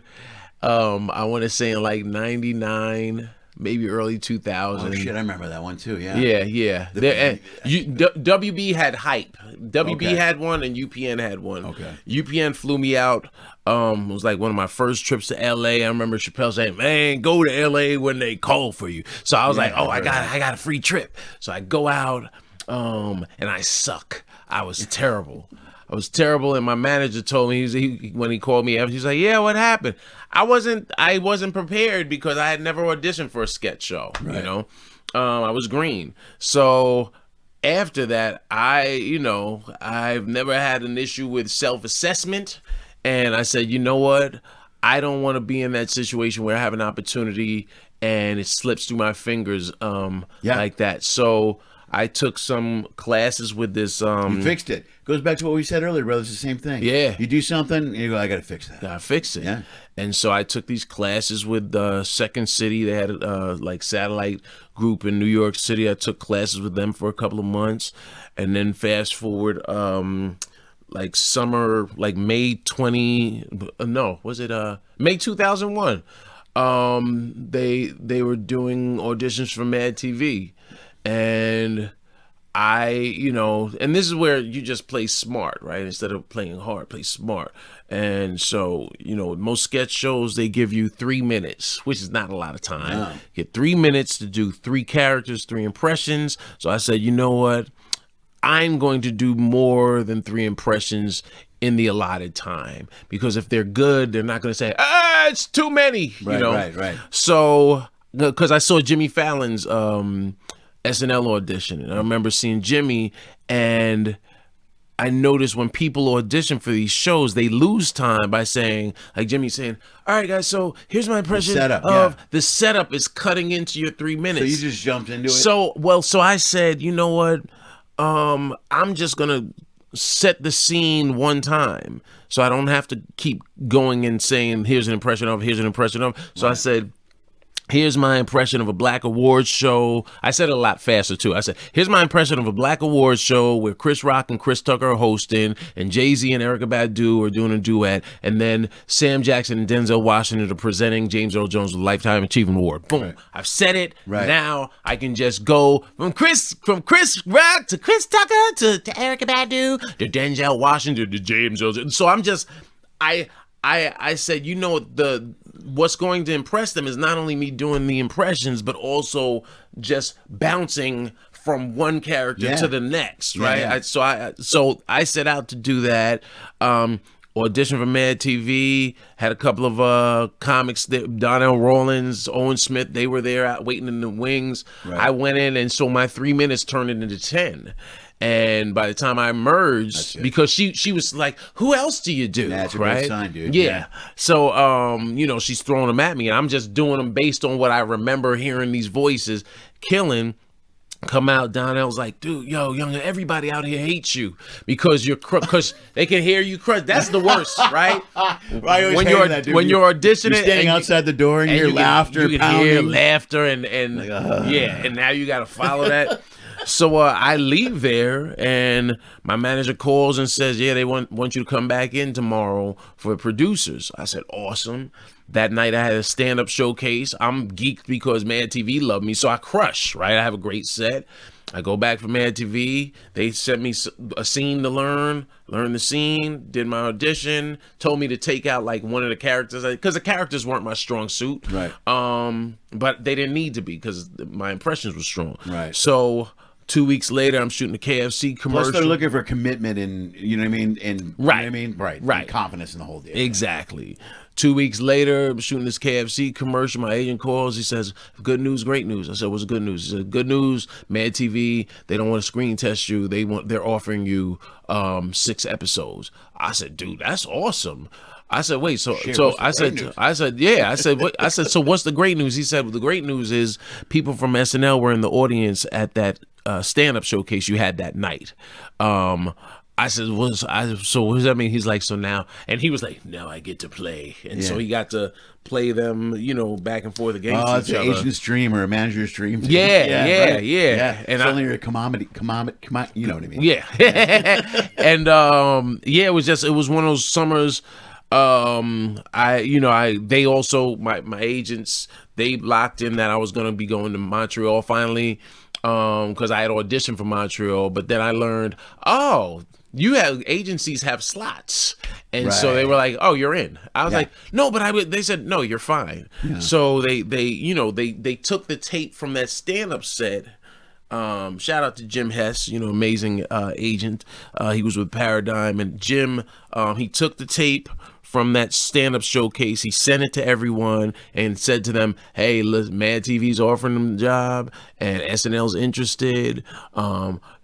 I want to say in like 99, maybe early 2000. Oh shit, I remember that one too. Yeah. Yeah. WB had Hype. WB had one and UPN had one. Okay. UPN flew me out. It was like one of my first trips to LA. I remember Chappelle saying, "Man, go to LA when they call for you." So I was like, "Oh, I got a free trip." So I go out, and I suck. I was terrible. I was terrible, and my manager told me when he called me after, he's like, "Yeah, what happened?" I wasn't prepared because I had never auditioned for a sketch show. Right. You know, I was green. So after that, I've never had an issue with self-assessment, and I said, you know what? I don't want to be in that situation where I have an opportunity and it slips through my fingers like that. So I took some classes with this. You fixed it. Goes back to what we said earlier, brother. It's the same thing. Yeah. You do something, and you go, I got to fix that. Gotta fix it. Yeah. And so I took these classes with Second City. They had like satellite group in New York City. I took classes with them for a couple of months, and then fast forward, like summer, like May 2001. They were doing auditions for Mad TV, and and this is where you just play smart, right? Instead of playing hard, play smart. And so, most sketch shows, they give you 3 minutes, which is not a lot of time. No. You get 3 minutes to do 3 characters, 3 impressions. So I said, you know what? I'm going to do more than 3 impressions in the allotted time, because if they're good, they're not going to say, it's too many, Right. So, because I saw Jimmy Fallon's SNL audition, and I remember seeing Jimmy, and I noticed when people audition for these shows, they lose time by saying, like Jimmy saying, all right, guys, so here's my impression the setup is cutting into your 3 minutes. So you just jumped into it? So I said, you know what? I'm just going to set the scene one time, so I don't have to keep going and saying, here's an impression of. So I said, here's my impression of a Black awards show. I said it a lot faster, too. I said, here's my impression of a Black awards show where Chris Rock and Chris Tucker are hosting, and Jay-Z and Erykah Badu are doing a duet, and then Sam Jackson and Denzel Washington are presenting James Earl Jones with a Lifetime Achievement Award. Boom. Right. I've said it. Right. Now I can just go from Chris Rock to Chris Tucker to Erykah Badu to Denzel Washington to James Earl Jones. So I'm just, I said, what's going to impress them is not only me doing the impressions, but also just bouncing from one character to the next, right? Yeah. So I set out to do that. Audition for Mad TV, had a couple of comics, Donnell Rawlins, Owen Smith, they were there out waiting in the wings. Right. I went in, and so my 3 minutes turned into 10. And by the time I emerged, because she was like, who else do you do? That's a right? good sign, dude. Yeah. So, she's throwing them at me, and I'm just doing them based on what I remember hearing these voices killing. Come out, Donnell's like, dude, young, everybody out here hates you because because they can hear you crush. That's the worst, right? When you're auditioning, you're standing outside the door and you hear laughter, you can hear laughter, and and now you got to follow that. So I leave there, and my manager calls and says, yeah, they want you to come back in tomorrow for producers. I said, awesome. That night I had a stand-up showcase. I'm geeked because Mad TV loved me, so I crush, right? I have a great set. I go back for Mad TV. They sent me a scene to learn the scene, did my audition, told me to take out like one of the characters, because the characters weren't my strong suit. Right. But they didn't need to be because my impressions were strong. Right. So 2 weeks later, I'm shooting a KFC commercial. Plus, they're looking for commitment and, you know what I mean? And, right. You know what I mean? Right. And confidence in the whole deal. Exactly. 2 weeks later, I'm shooting this KFC commercial. My agent calls. He says, good news, great news. I said, what's the good news? He said, good news, Mad TV, they don't want to screen test you. They're offering you 6 episodes. I said, dude, that's awesome. I said, wait, so I said, yeah. I said, what? I said, so what's the great news? He said, well, the great news is people from SNL were in the audience at that stand-up showcase you had that night. I said, so what does that mean? He's like, so now, and he was like, now I get to play. And so he got to play them, back and forth against it's each an other. agent's dream or a manager's dream. Yeah. And it's only a comedy, you know what I mean? Yeah. And, it was one of those summers. They also, my agents, they locked in that I was going to be going to Montreal finally. Because I had auditioned for Montreal, but then I learned, agencies have slots, and so they were like, "Oh, you're in." I was like, "No," but they said, "No, you're fine." Yeah. So they took the tape from that stand-up set Shout out to Jim Hess, amazing agent. He was with Paradigm, and Jim, he took the tape from that stand-up showcase. He sent it to everyone and said to them, hey, listen, Mad TV's offering them the job and SNL's interested.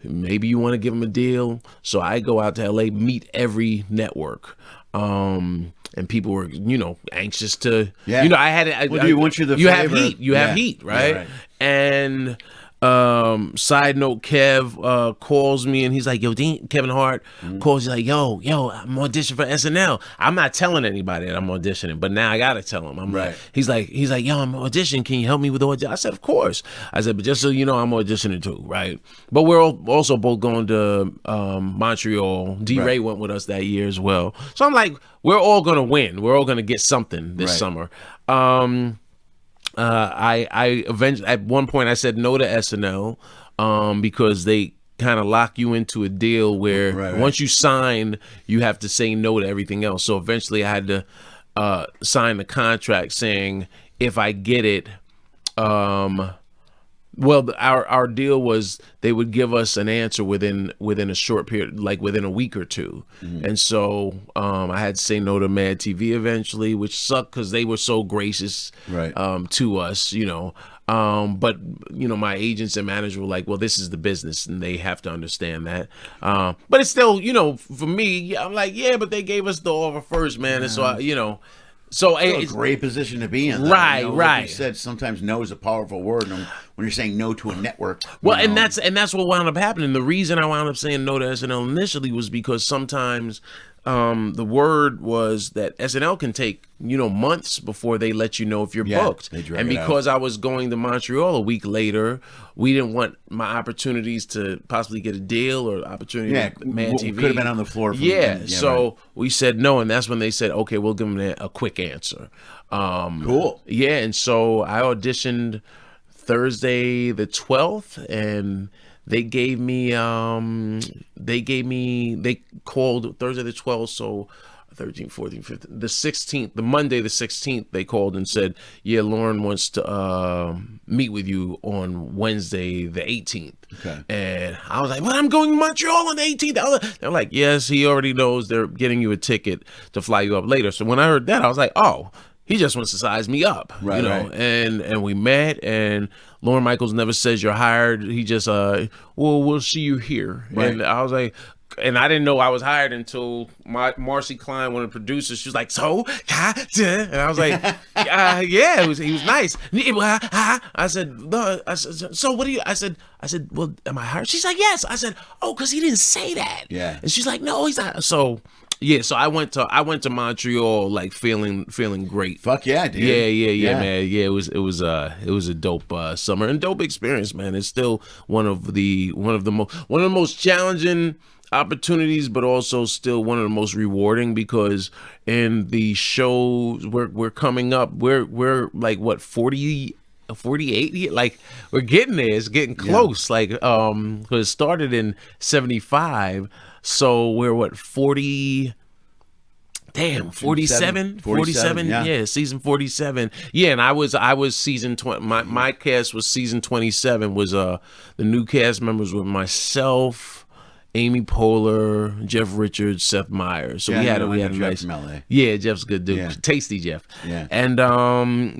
Maybe you want to give them a deal. So I go out to LA, meet every network. And people were, anxious to, I had it. Once you're the you flavor, have heat, right? Yeah, right. And side note, Kev calls me and he's like, yo, Dean, Kevin Hart calls, he's like, yo, I'm auditioning for SNL. I'm not telling anybody that I'm auditioning, but now I gotta tell him. I'm right. He's like, yo, I'm auditioning. Can you help me with the audition? I said, of course. I said, but just so you know, I'm auditioning too, right? But we're also both going to Montreal. D-Ray went with us that year as well. So I'm like, we're all gonna win. We're all gonna get something this summer. I eventually, at one point I said no to SNL because they kind of lock you into a deal where once you sign, you have to say no to everything else. So eventually I had to sign the contract saying if I get it, well, our deal was they would give us an answer within a short period, like within a week or two. And so I had to say no to Mad TV eventually, which sucked because they were so gracious to us, but my agents and manager were like, well, this is the business and they have to understand that. But it's still, for me, I'm like, yeah, but they gave us the offer first, man. And so so it's a great position to be in, though. Right. Like you said, sometimes no is a powerful word, and when you're saying no to a network. Well, and that's what wound up happening. The reason I wound up saying no to SNL initially was because sometimes the word was that SNL can take months before they let you know if you're booked. And because I was going to Montreal a week later, we didn't want my opportunities to possibly get a deal or opportunity with Mad TV. Could have been on the floor. So we said no, and that's when they said, okay, we'll give them a quick answer. Cool. Yeah, and so I auditioned Thursday the 12th, and they called Thursday the 12th, so 13, 14, 15, the 16th, the Monday the 16th, they called and said, yeah, Lauren wants to meet with you on Wednesday the 18th. Okay. And I was like, well, I'm going to Montreal on the 18th. They're like, yes, he already knows they're getting you a ticket to fly you up later. So when I heard that, I was like, oh, he just wants to size me up, and we met, and Lorne Michaels never says you're hired. He just, well, we'll see you here. Right. And I was like, and I didn't know I was hired until Marcy Klein, one of the producers, she was like, so, and I was like, yeah, he was nice. I said, no, so what do you, I said, well, am I hired? She's like, yes. I said, oh, because he didn't say that. Yeah. And she's like, no, he's not. So I went to Montreal like feeling great. Fuck yeah, dude. Yeah, man. Yeah, it was a dope summer and dope experience, man. It's still one of the most challenging opportunities, but also still one of the most rewarding, because in the shows we're coming up, we're like what, 48, like we're getting there. It's getting close. Like because it started in 75, so we're what, 40. Damn, 47, yeah, season 47. Yeah, and I was season 20. My cast was season 27. Was the new cast members were myself, Amy Poehler, Jeff Richards, Seth Meyers. So we had a nice. Yeah, Jeff's a good dude, tasty Jeff. Yeah, and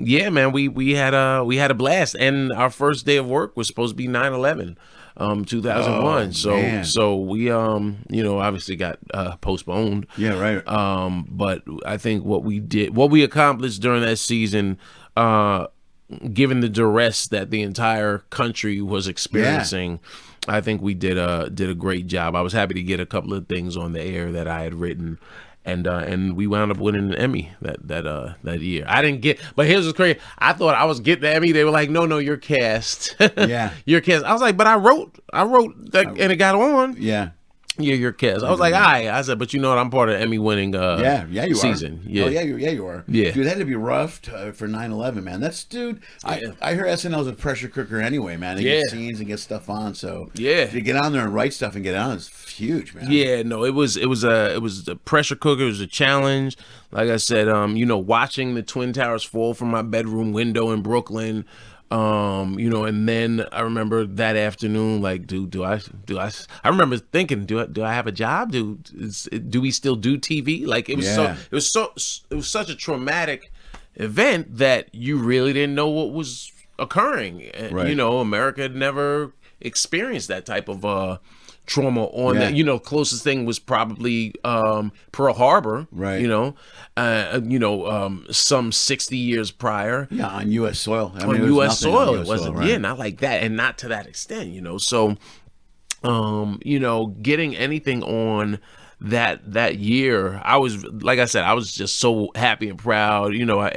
yeah, man, we had a blast. And our first day of work was supposed to be 9/11. 2001. So we obviously got postponed. Yeah, right. But I think what we accomplished during that season, given the duress that the entire country was experiencing, I think we did a great job. I was happy to get a couple of things on the air that I had written. And we wound up winning an Emmy that year. I didn't get, but here's what's crazy. I thought I was getting the Emmy. They were like, no, you're cast. Yeah, you're cast. I was like, but I wrote that, and it got on. Yeah, you're cast. I was like, all right. I said, but you know what? I'm part of the Emmy winning you season. Are. Yeah. Oh, you are. Yeah, dude, that had to be rough for 9/11, man. That's I hear SNL's a pressure cooker anyway, man. They get scenes and get stuff on. So to get on there and write stuff and get on is huge, man. Yeah, no, it was a pressure cooker. It was a challenge. Like I said, watching the Twin Towers fall from my bedroom window in Brooklyn. You know, and then I remember that afternoon, like, I remember thinking, do I have a job? Do we still do TV? Like, it was such a traumatic event that you really didn't know what was occurring. Right. You know, America had never experienced that type of trauma on that. You know, closest thing was probably Pearl Harbor. Right. You know, some 60 years prior. Yeah, on U.S. soil. I mean, on U.S. soil, it wasn't. Right? Yeah, not like that, and not to that extent. You know, so you know, getting anything on that year, I was, like I said, I was just so happy and proud. You know,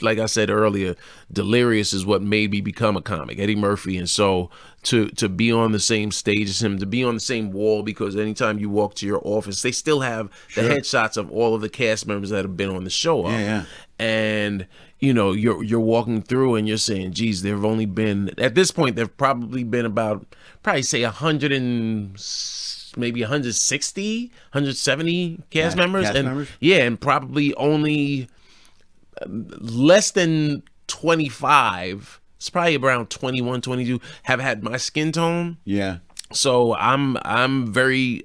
like I said earlier, Delirious is what made me become a comic, Eddie Murphy. And so to be on the same stage as him, to be on the same wall, because anytime you walk to your office, they still have the headshots of all of the cast members that have been on the show. Yeah. And you know, you're walking through and you're saying, geez, there have only been, at this point, there've probably been probably say 100 and maybe 160, 170 cast members. Yeah, and probably only less than 25, it's probably around 21, 22, have had my skin tone. Yeah. So I'm very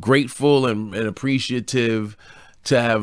grateful and appreciative to have,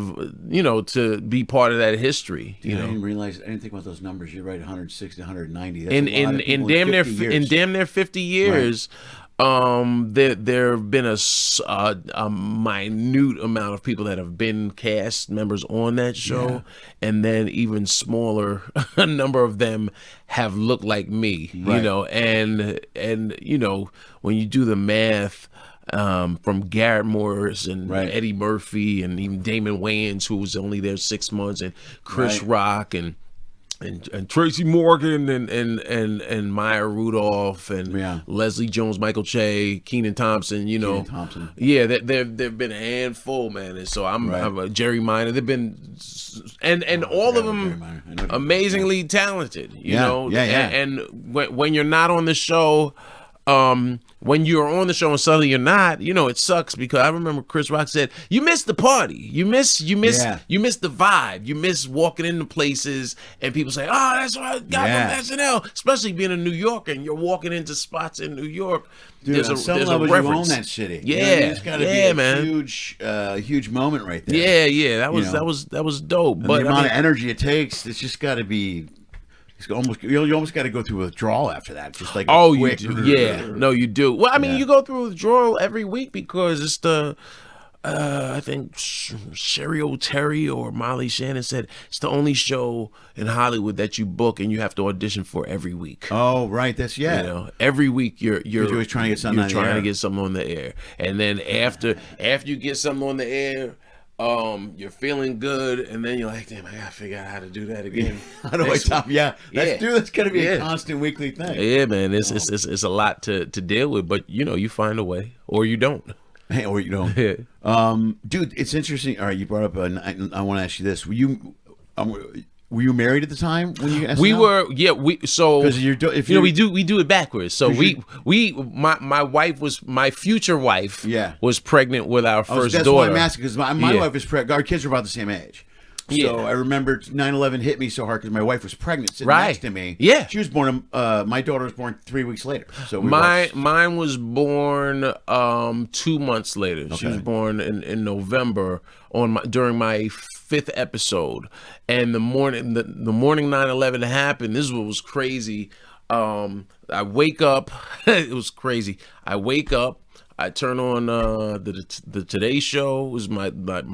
you know, to be part of that history. You know, I didn't think about those numbers. You're right, 160, 190. That's in damn near 50 years. Right. There have been a minute amount of people that have been cast members on that show, and then even smaller a number of them have looked like me. Right. You know, and you know, when you do the math, from Garrett Morris and Eddie Murphy and even Damon Wayans, who was only there 6 months, and Chris Rock and Tracy Morgan and Maya Rudolph and Leslie Jones, Michael Che, Kenan Thompson, you know. Yeah, they've been a handful, man. And so I'm a Jerry Minor. They've been and all of them amazingly talented, you know. And when you're not on the show, when you're on the show and suddenly you're not, you know, it sucks, because I remember Chris Rock said, you miss the party. You miss the vibe. You miss walking into places and people say, oh, that's what I got from SNL. Especially being a New Yorker and you're walking into spots in New York. Dude, there's on some level, you own that city. Yeah, you know what I mean? It's got to be a man. huge moment right there. Yeah. That was dope. And but the amount of energy it takes, it's just got to be. You almost got to go through withdrawal after that. Just like you do. Yeah, no, you do. Well, I mean, you go through withdrawal every week because it's the. I think Sherry O'Terry or Molly Shannon said it's the only show in Hollywood that you book and you have to audition for every week. Oh, right. That's You know, every week you're always trying to get something. To get something on the air, and then after you get something on the air. You're feeling good, and then you're like, damn, I gotta figure out how to do that again. How do I top? That's gonna be a constant weekly thing. Yeah, man, it's a lot to deal with, but you know, you find a way, or you don't. Hey, or you don't. Dude, it's interesting. All right, you brought up. I want to ask you this: were you married at the time when you? We were, so because we do it backwards. So my wife was my future wife. Was pregnant with our first daughter. That's why I'm asking, because my wife is pregnant. Our kids are about the same age. So I remember 9/11 hit me so hard because my wife was pregnant, sitting next to me. Yeah, she was born. My daughter was born 3 weeks later. So mine was born 2 months later. Okay. She was born in November during my 5th episode, and the morning 9/11 happened. This is what was crazy. I wake up. It was crazy. I wake up. I turn on the Today Show. It was my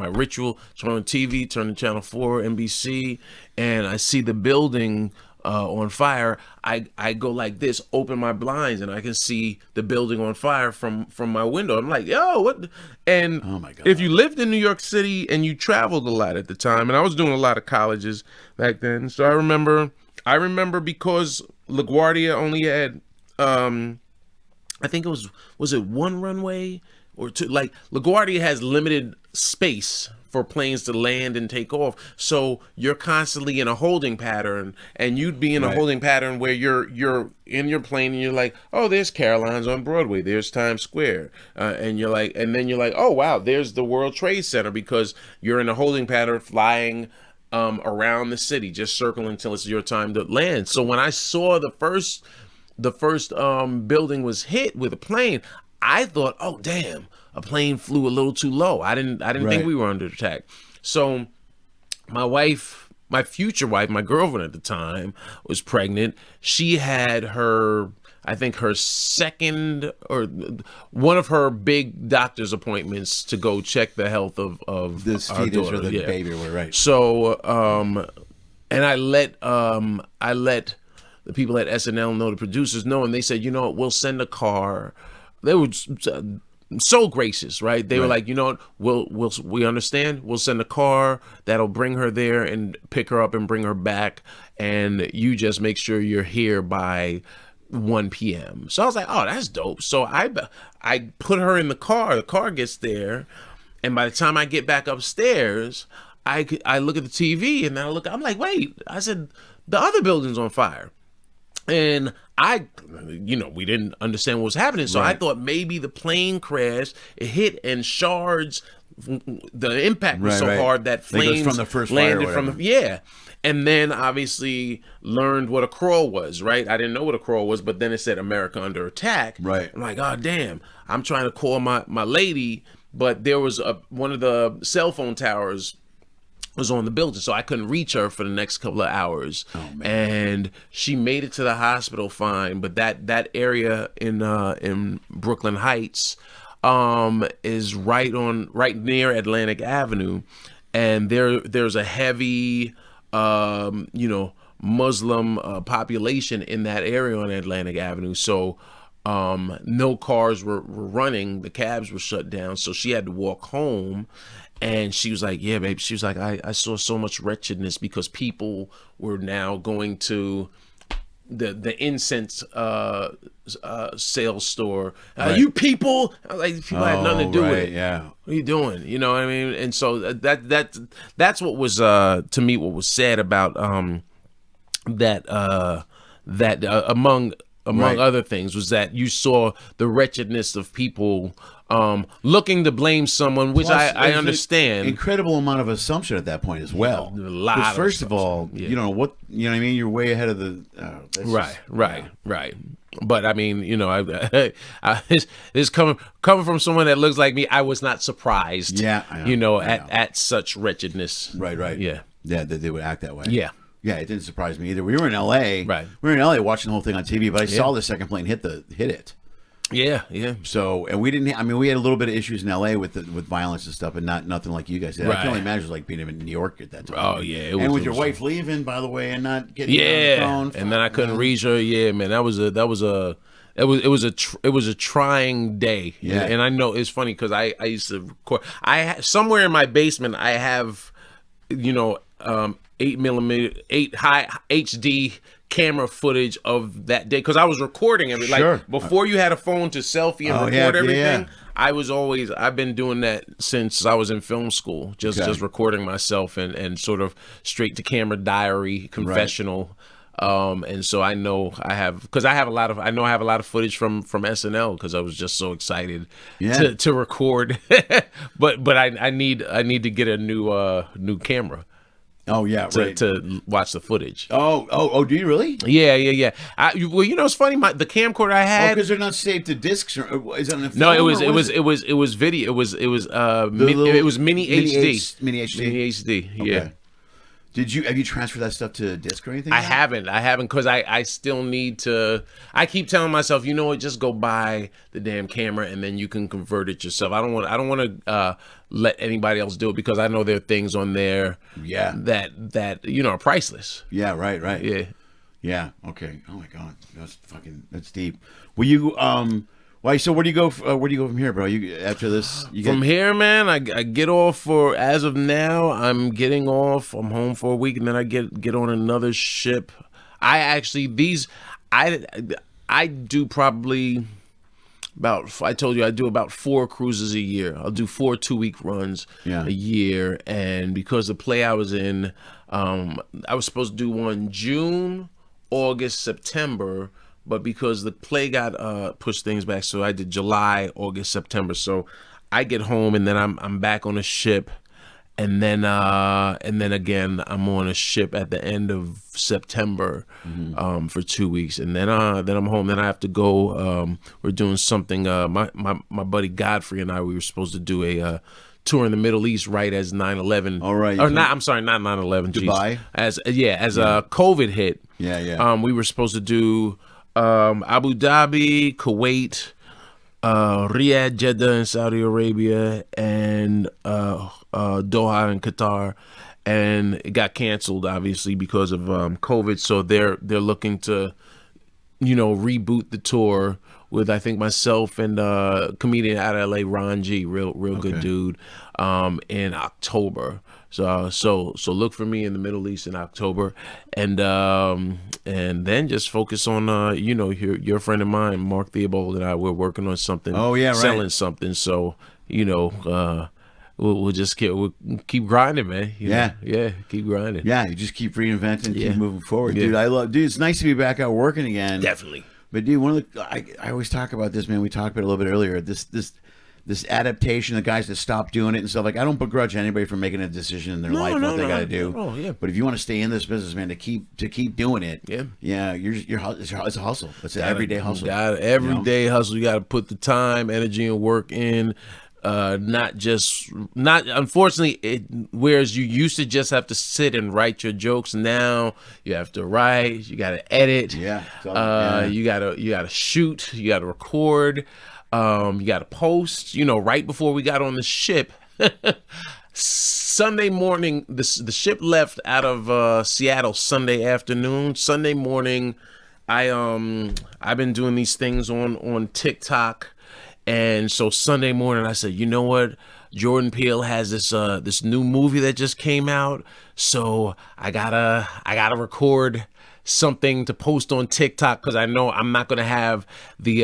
ritual. Turn on TV, turn to Channel 4, NBC, and I see the building on fire. I go like this, open my blinds, and I can see the building on fire from my window. I'm like, yo, what? And oh my God. If you lived in New York City and you traveled a lot at the time, and I was doing a lot of colleges back then, so I remember because LaGuardia only had I think it was it one runway or two? Like, LaGuardia has limited space for planes to land and take off, so you're constantly in a holding pattern, and you'd be in a holding pattern where you're in your plane and you're like, oh, there's Caroline's on Broadway, there's Times Square, and then you're like, oh wow, there's the World Trade Center, because you're in a holding pattern flying around the city, just circling until it's your time to land. So when I saw the first building was hit with a plane, I thought, oh damn, a plane flew a little too low. I didn't think we were under attack. So my future wife, my girlfriend at the time, was pregnant. She had her second or one of her big doctor's appointments to go check the health of this our fetus daughter. or the baby, right? So, and I let the people at SNL know, the producers know, and they said, you know what, we'll send a car. They were so gracious, right? They were like, you know what, we understand. We'll send a car that'll bring her there and pick her up and bring her back, and you just make sure you're here by 1 p.m. So I was like, oh, that's dope. So I put her in the car. The car gets there, and by the time I get back upstairs, I look at the TV, and I'm like, wait. I said, the other building's on fire. And we didn't understand what was happening. So I thought maybe the plane crashed, it hit, and shards, the impact was so hard that flames from the first landed from the, and then obviously learned what a crawl was, right? I didn't know what a crawl was, but then it said America under attack. Right. I'm like, oh damn, I'm trying to call my lady, but there was one of the cell phone towers was on the building, so I couldn't reach her for the next couple of hours. Oh, man. And she made it to the hospital fine, but that area in Brooklyn Heights is right near Atlantic Avenue, and there's a heavy Muslim population in that area on Atlantic Avenue. So no cars were running, the cabs were shut down, so she had to walk home. And she was like, yeah, babe. She was like, I saw so much wretchedness because people were now going to the incense sales store. You people, I was like, people had nothing to do with it. Yeah. What are you doing? You know what I mean? And so that's what was to me what was sad about that among other things was that you saw the wretchedness of people looking to blame someone, which Plus, I understand. Incredible amount of assumption at that point as well. A lot. First of all, you know what I mean. You're way ahead of the. Right. But I mean, it's coming from someone that looks like me. I was not surprised. Yeah. I know. At such wretchedness. Right. Yeah. Yeah, that they would act that way. Yeah. Yeah, it didn't surprise me either. We were in LA. Right. We were in LA watching the whole thing on TV, but I saw the second plane hit it. Yeah. So, and we didn't. I mean, we had a little bit of issues in LA with violence and stuff, and nothing like you guys did. Right. I can only imagine it was like being in New York at that time. Oh yeah, and with your wife leaving, by the way, and not getting on the phone. And then I couldn't reach her. Yeah, man, it was a trying day. Yeah. And I know it's funny because I used to record. Somewhere in my basement I have, 8 high HD camera footage of that day because I was recording everything. Sure. Like before you had a phone to selfie and record everything. Yeah. I've been doing that since I was in film school, just recording myself and sort of straight to camera diary confessional. Right. And so I know I have a lot of footage from SNL because I was just so excited to record. but I need to get a new camera. Oh yeah, to watch the footage. Oh, do you really? Yeah. It's funny. The camcorder I had. because they're not saved to discs. Or is it on a film? No, it was video. It was mini HD. Mini HD. Yeah. Okay. Have you transferred that stuff to disc or anything? I haven't because I still need to. I keep telling myself, you know what, just go buy the damn camera and then you can convert it yourself. I don't want to let anybody else do it because I know there are things on there that are priceless. Yeah, right. Yeah. Okay. Oh my God, that's deep. Will you Why? So where do you go? Where do you go from here, bro? You after this? From here, man, I get off for. As of now, I'm getting off. I'm home for a week, and then I get on another ship. I do probably about. I told you I do about 4 cruises a year. I'll do 4 2-week runs a year, and because the play I was in, I was supposed to do one June, August, September. But because the play got pushed things back, so I did July, August, September. So I get home and then I'm back on a ship, and then again I'm on a ship at the end of September for 2 weeks, and then I'm home. Then I have to go. We're doing something. My buddy Godfrey and I, we were supposed to do a tour in the Middle East right as 9/11. All right. Or not. I'm sorry, not 9/11. Dubai. As COVID hit. Yeah. We were supposed to do Abu Dhabi, Kuwait, Riyadh, Jeddah in Saudi Arabia, and Doha in Qatar, and it got canceled obviously because of COVID. So they're looking to, reboot the tour with, I think, myself and comedian out of LA, Ron G, real good dude, in October. So look for me in the Middle East in October, and then just focus on your friend of mine, Mark Theobald, and I. We're working on something. Oh yeah, right. Selling something. So we'll just keep grinding, man. Yeah, keep grinding. Yeah, you just keep reinventing, keep moving forward, Yeah. dude. It's nice to be back out working again. Definitely. But dude, I always talk about this, man. We talked about it a little bit earlier. This adaptation, the guys that stop doing it and stuff. Like, I don't begrudge anybody for making a decision in their life what they got to do. Oh yeah. But if you want to stay in this business, man, to keep doing it, yeah, it's a hustle. It's an everyday hustle. Everyday hustle. You got to put the time, energy, and work in. Unfortunately, whereas you used to just have to sit and write your jokes, now you have to write, you got to edit, you got to shoot, you got to record, you got to post. Right before we got on the ship, Sunday morning, the ship left out of Seattle Sunday afternoon. Sunday morning, I've been doing these things on TikTok. And so Sunday morning, I said, you know what? Jordan Peele has this new movie that just came out, so I gotta record something to post on TikTok, because I know I'm not gonna have the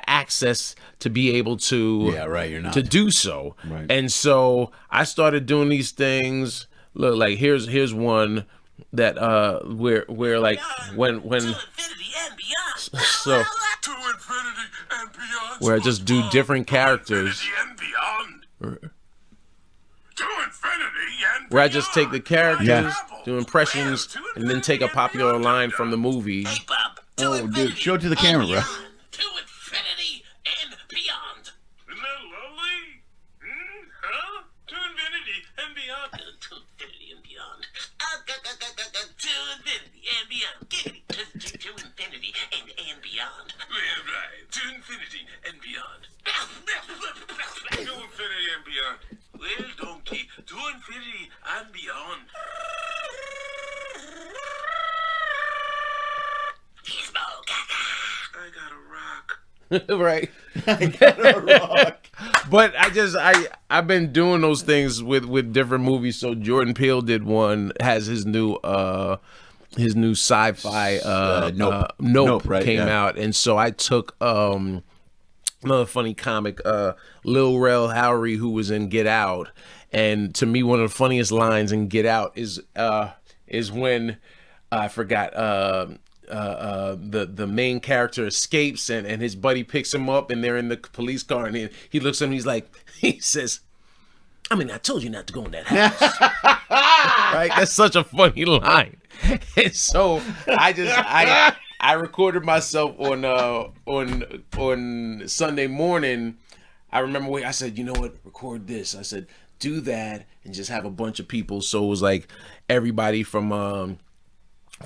access to be able to you're not to do so. Right. And so I started doing these things. Look, like here's one that where like when to infinity and beyond. so. To infinity and beyond. Where I just do different characters. And beyond. To infinity and Where I just take the characters, Yeah. do impressions, and then take a popular line from the movie. Hey, Bob. Oh, dude, show it to the camera, bro. To infinity and beyond. Isn't that lovely? Huh? To infinity and beyond. To infinity and beyond. To infinity and beyond. To infinity and beyond. Yeah, right. To infinity and beyond. To infinity and beyond. Well, donkey. To infinity and beyond. Gizmo Gaga. I got a rock. Right. I gotta rock. But I've been doing those things with different movies. So Jordan Peele did one, has his new sci-fi Nope right, came out, and so I took another funny comic, Lil Rel Howery, who was in Get Out, and to me one of the funniest lines in Get Out is when I forgot the main character escapes and his buddy picks him up and they're in the police car, and he looks at him, he says, I mean, I told you not to go in that house. Right? That's such a funny line. And so I recorded myself on Sunday morning. I remember I said, you know what, record this. I said, do that and just have a bunch of people. So it was like everybody from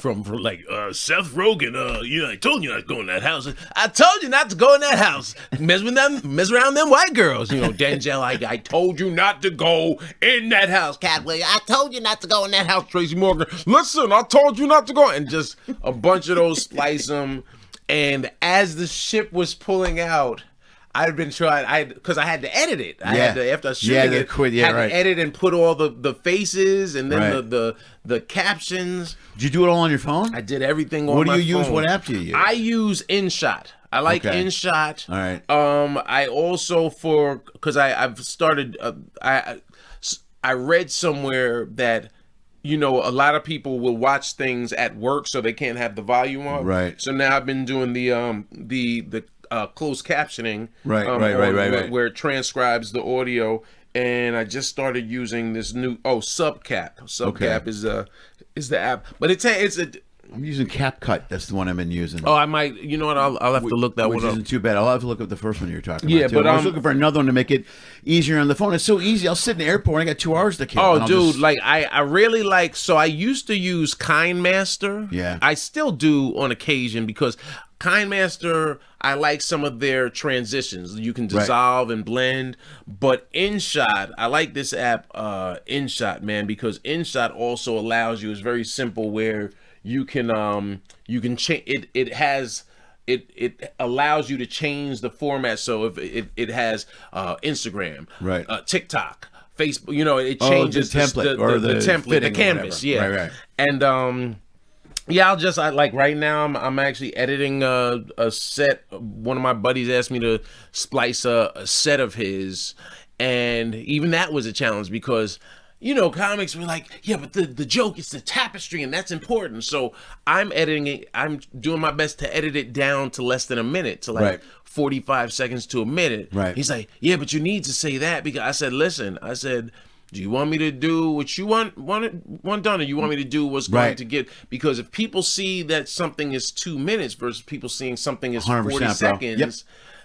like Seth Rogen, I told you not to go in that house. I told you not to go in that house. Mess around them white girls. Denzel, I told you not to go in that house. Catway, I told you not to go in that house. Tracy Morgan, listen, I told you not to go. And just a bunch of those splice them. And as the ship was pulling out, I've been trying, because I had to edit it. I had to, after shooting it, to edit and put all the faces and then the captions. Did you do it all on your phone? I did everything on my phone. What do you use? What app do you use? I use InShot. I like InShot. All right. I also, because I've started, I read somewhere that, a lot of people will watch things at work so they can't have the volume up. Right. So now I've been doing the closed captioning, right. where it transcribes the audio and I just started using this new Subcap. Subcap is the app, but it's a. I'm using CapCut. That's the one I've been using. Oh, I might. You know what? I'll have to look that one up. Which isn't too bad. I'll have to look up the first one you're talking Yeah, about. Too. but I was looking for another one to make it easier on the phone. It's so easy. I'll sit in the airport. I got 2 hours to kill. Oh, dude, like I really like. So I used to use KindMaster. Yeah. I still do on occasion because KindMaster, I like some of their transitions. You can dissolve and blend. But InShot, I like this app, InShot, man, because InShot also allows you. It's very simple where you can change it. It allows you to change the format. So if it has Instagram, right, TikTok, Facebook, you know, it changes the template the template, the canvas, yeah. Right. And yeah, I like right now I'm actually editing a set. One of my buddies asked me to splice a set of his, and even that was a challenge because, you know, comics were like, yeah, but the joke is the tapestry, and that's important. So I'm editing it. I'm doing my best to edit it down to less than a minute, to like 45 seconds to a minute. Right. He's like, yeah, but you need to say that because I said, listen, do you want me to do what you want done, or you want me to do what's going to get? Because if people see that something is 2 minutes versus people seeing something is 40 seconds,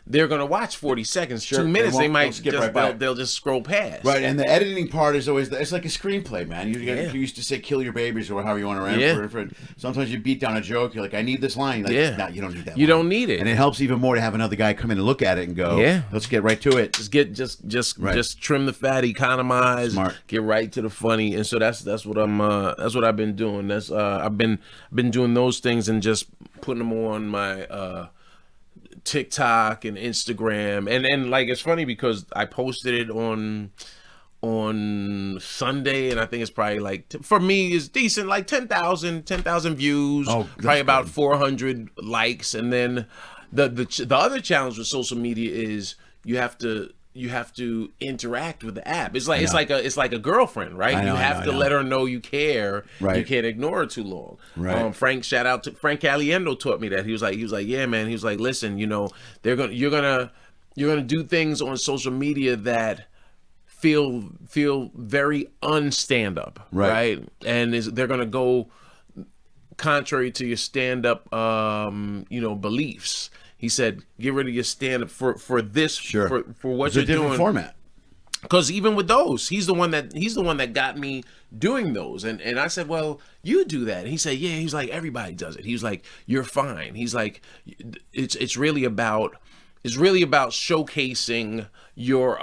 they're gonna watch 40 seconds. Sure. 2 minutes, they might skip just right they'll just scroll past. Right, and the editing part is always it's like a screenplay, man. You used to say "kill your babies" or however you want to rant for it. Sometimes you beat down a joke. You're like, "I need this line." Like, no, you don't need that. You don't need it, and it helps even more to have another guy come in and look at it and go, let's get right to it. Just trim the fat, economize, get right to the funny, and so that's what I've been doing. That's I've been doing those things and just putting them on my TikTok and Instagram, and like it's funny because I posted it on Sunday, and I think it's probably like for me it's decent, like 10,000 views, probably about 400 likes, and then the other challenge with social media is you have to interact with the app. It's like a girlfriend, right? You have to let her know you care. Right. You can't ignore her too long. Right. Shout out to Frank Caliendo taught me that. He was like, yeah, man. He was like, listen, you know, you're gonna do things on social media that feel very unstand up, right? And they're gonna go contrary to your stand up, beliefs. He said, "Get rid of your stand-up for this, for what you're doing." It's a different format. Because even with those, he's the one that got me doing those, and I said, "Well, you do that." And he said, "Yeah." He's like, "Everybody does it." He's like, "You're fine." He's like, "It's really about showcasing your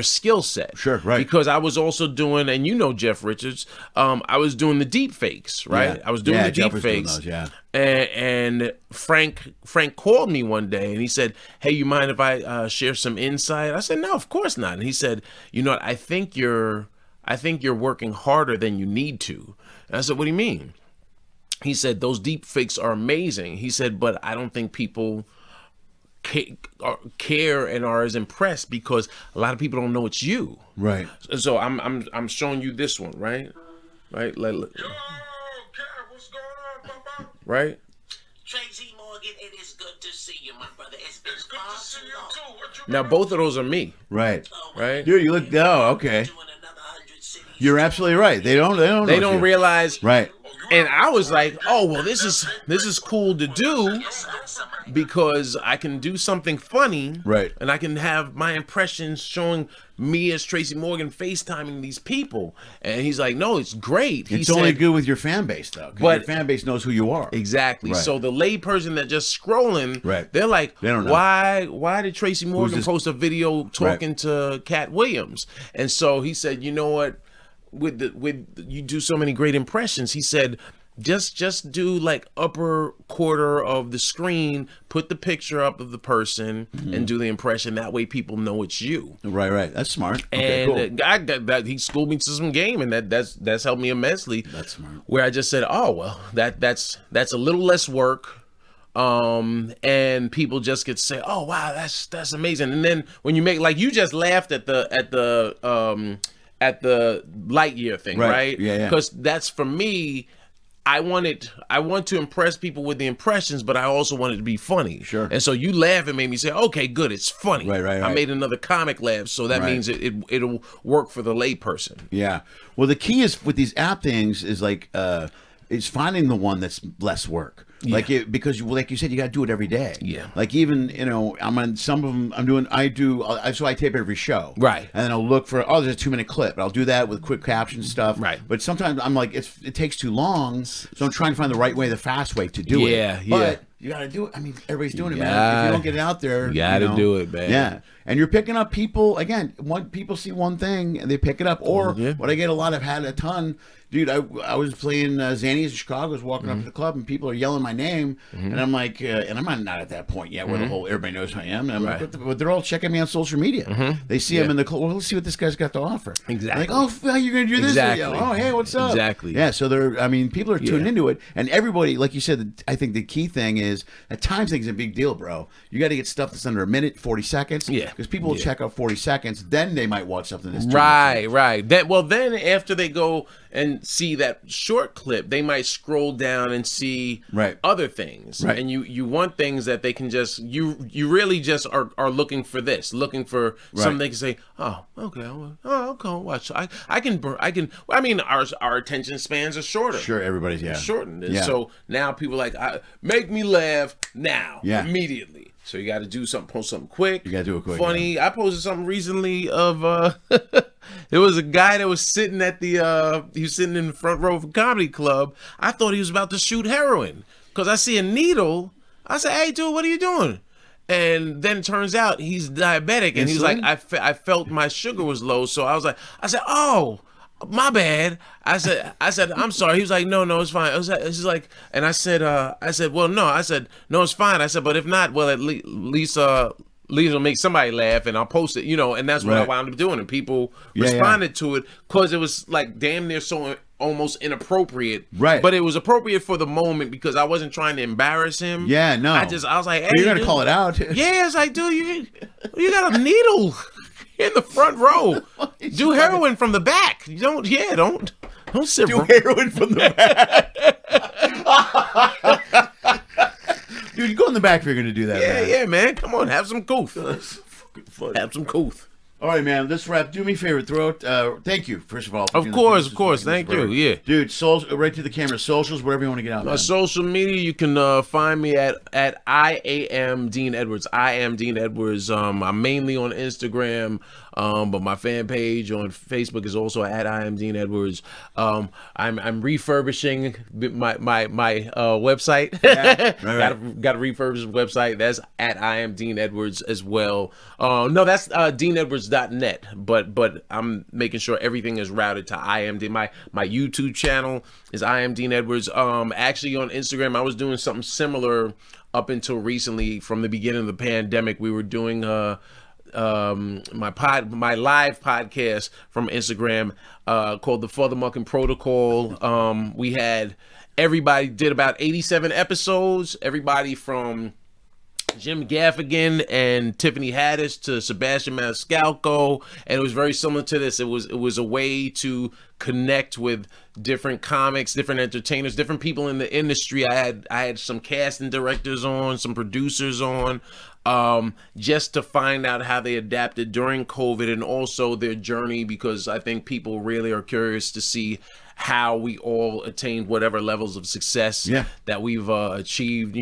skill set." Sure, right. Because I was also doing, and you know Jeff Richards, I was doing the deep fakes, right? Yeah. I was doing the deep Jeff fakes. Was doing those, And Frank called me one day and he said, "Hey, you mind if I share some insight?" I said, "No, of course not." And he said, "You know what? I think you're working harder than you need to." And I said, "What do you mean?" He said, "Those deep fakes are amazing." He said, "But I don't think people care and are as impressed because a lot of people don't know it's you." Right. So I'm showing you this one, right? Right. Yo, Cat, what's going on, Papa? Right. Tracy Morgan, it is good to see you, my brother. It's good to see you too. Now both of those are me. Right. Right. Dude, you look. Oh, okay. You're absolutely right. They don't realize. Right. And I was like, "Oh, well, this is cool to do because I can do something funny, right? And I can have my impressions showing me as Tracy Morgan FaceTiming these people." And he's like, "No, it's great." It's only good with your fan base, though. But your fan base knows who you are. Exactly. Right. So the lay person that just scrolling, they're like, they don't know. Why did Tracy Morgan post a video talking to Cat Williams? And so he said, "You know what? With you do so many great impressions." He said, just do like upper quarter of the screen, put the picture up of the person, and do the impression. That way people know it's you. Right. That's smart. Okay, and cool. He schooled me to some game, and that's helped me immensely. That's smart. Where I just said, "Oh well, that's a little less work." And people just get to say, "Oh wow, that's amazing." And then when you make, like, you just laughed at the Lightyear thing, right? Yeah. Because that's, for me, I want to impress people with the impressions, but I also want it to be funny. Sure. And so you laugh and made me say, okay, good, it's funny. Right. I made another comic laugh, so that means it'll work for the layperson. Yeah. Well, the key is with these app things is like is finding the one that's less work. Yeah. Because like you said, you got to do it every day. Yeah. Like even, I'm on some of them, so I tape every show. Right. And then I'll look for, there's a 2-minute clip. I'll do that with quick caption stuff. Right. But sometimes I'm like, it takes too long. So I'm trying to find the right way, the fast way to do it. Yeah. But you got to do it. I mean, everybody's doing it, man. If you don't get it out there. You got to do it, man. Yeah. And you're picking up people, again, people see one thing and they pick it up. Or what I get had a ton. Dude, I was playing Zanny's in Chicago. I was walking up to the club and people are yelling my name, and I'm like, and I'm not at that point yet where everybody knows who I am. And I'm like, but they're all checking me on social media. They see him in the club. Well, let's see what this guy's got to offer. Exactly. Like, oh, you're gonna do this? Exactly. Oh, hey, what's up? Exactly. Yeah. So people are tuned into it, and everybody, like you said, I think the key thing is at times things a big deal, bro. You got to get stuff that's under a minute, 40 seconds. Yeah. Because people will check out 40 seconds, then they might watch something that's Right. Then after they go and see that short clip, they might scroll down and see other things. Right. And you want things that they can just you really just are looking for this, looking for something they can say, oh, okay, watch. I mean our attention spans are shorter. Sure, everybody's shortened. And so now people like make me laugh now, immediately. So you got to do something, post something quick. You got to do it quick. Funny. I posted something recently of there was a guy that was sitting at he was sitting in the front row of a comedy club. I thought he was about to shoot heroin because I see a needle. I said, "Hey, dude, what are you doing?" And then it turns out he's diabetic, and he's like, I felt my sugar was low, so I said, "Oh, my bad." I said, I'm sorry. He was like, no, it's fine. It's like, and I said, well, no. I said, no, it's fine. I said, but if not, well, at least it'll make somebody laugh, and I'll post it, and that's what I wound up doing, and people responded to it because it was like damn near so almost inappropriate, right? But it was appropriate for the moment because I wasn't trying to embarrass him. Yeah, no. I was like, hey, you're gonna call it out. Yeah, it's like, dude, you got a needle in the front row. Do heroin from the back. You don't sit. Do heroin from the back. Dude, you go in the back if you're gonna do that. Yeah, man. Come on, have some goof. Have some goof. All right, man. Let's wrap. Do me a favor. Throw it. Thank you, first of all. Of course. Thank you. Yeah. Dude, right to the camera. Socials, wherever you want to get out. My social media, you can find me at I am Dean Edwards. I am Dean Edwards. I'm mainly on Instagram, but my fan page on Facebook is also at I am Dean Edwards. I'm refurbishing my website. Yeah, right. Got to refurbish the website. That's at I am Dean Edwards as well. No, that's DeanEdwards.net. But I'm making sure everything is routed to I am Dean. My YouTube channel is I am Dean Edwards. Actually on Instagram, I was doing something similar up until recently. From the beginning of the pandemic, we were doing my live podcast from Instagram called the Father Muckin Protocol. We had everybody did about 87 episodes. Everybody from Jim Gaffigan and Tiffany Haddish to Sebastian Maniscalco, and it was very similar to this. It was a way to connect with different comics, different entertainers, different people in the industry. I had some casting directors on, some producers on, just to find out how they adapted during COVID and also their journey, because I think people really are curious to see how we all attained whatever levels of success that we've achieved.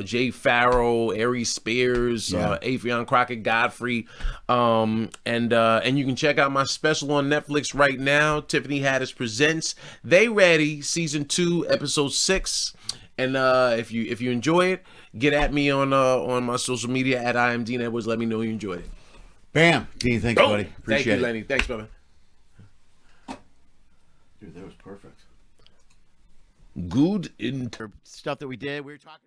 Jay Farrow, Aries Spears, Afion Crockett Godfrey, and you can check out my special on Netflix right now. Tiffany Haddish Presents They Ready Season 2 Episode 6. And if you enjoy it, get at me on my social media at I am Dean Edwards. Let me know you enjoyed it. Bam, Dean. Thanks, buddy. Appreciate Thank you, it. Lenny. Thanks, brother. Dude, that was perfect. Good Stuff that we did. We were talking.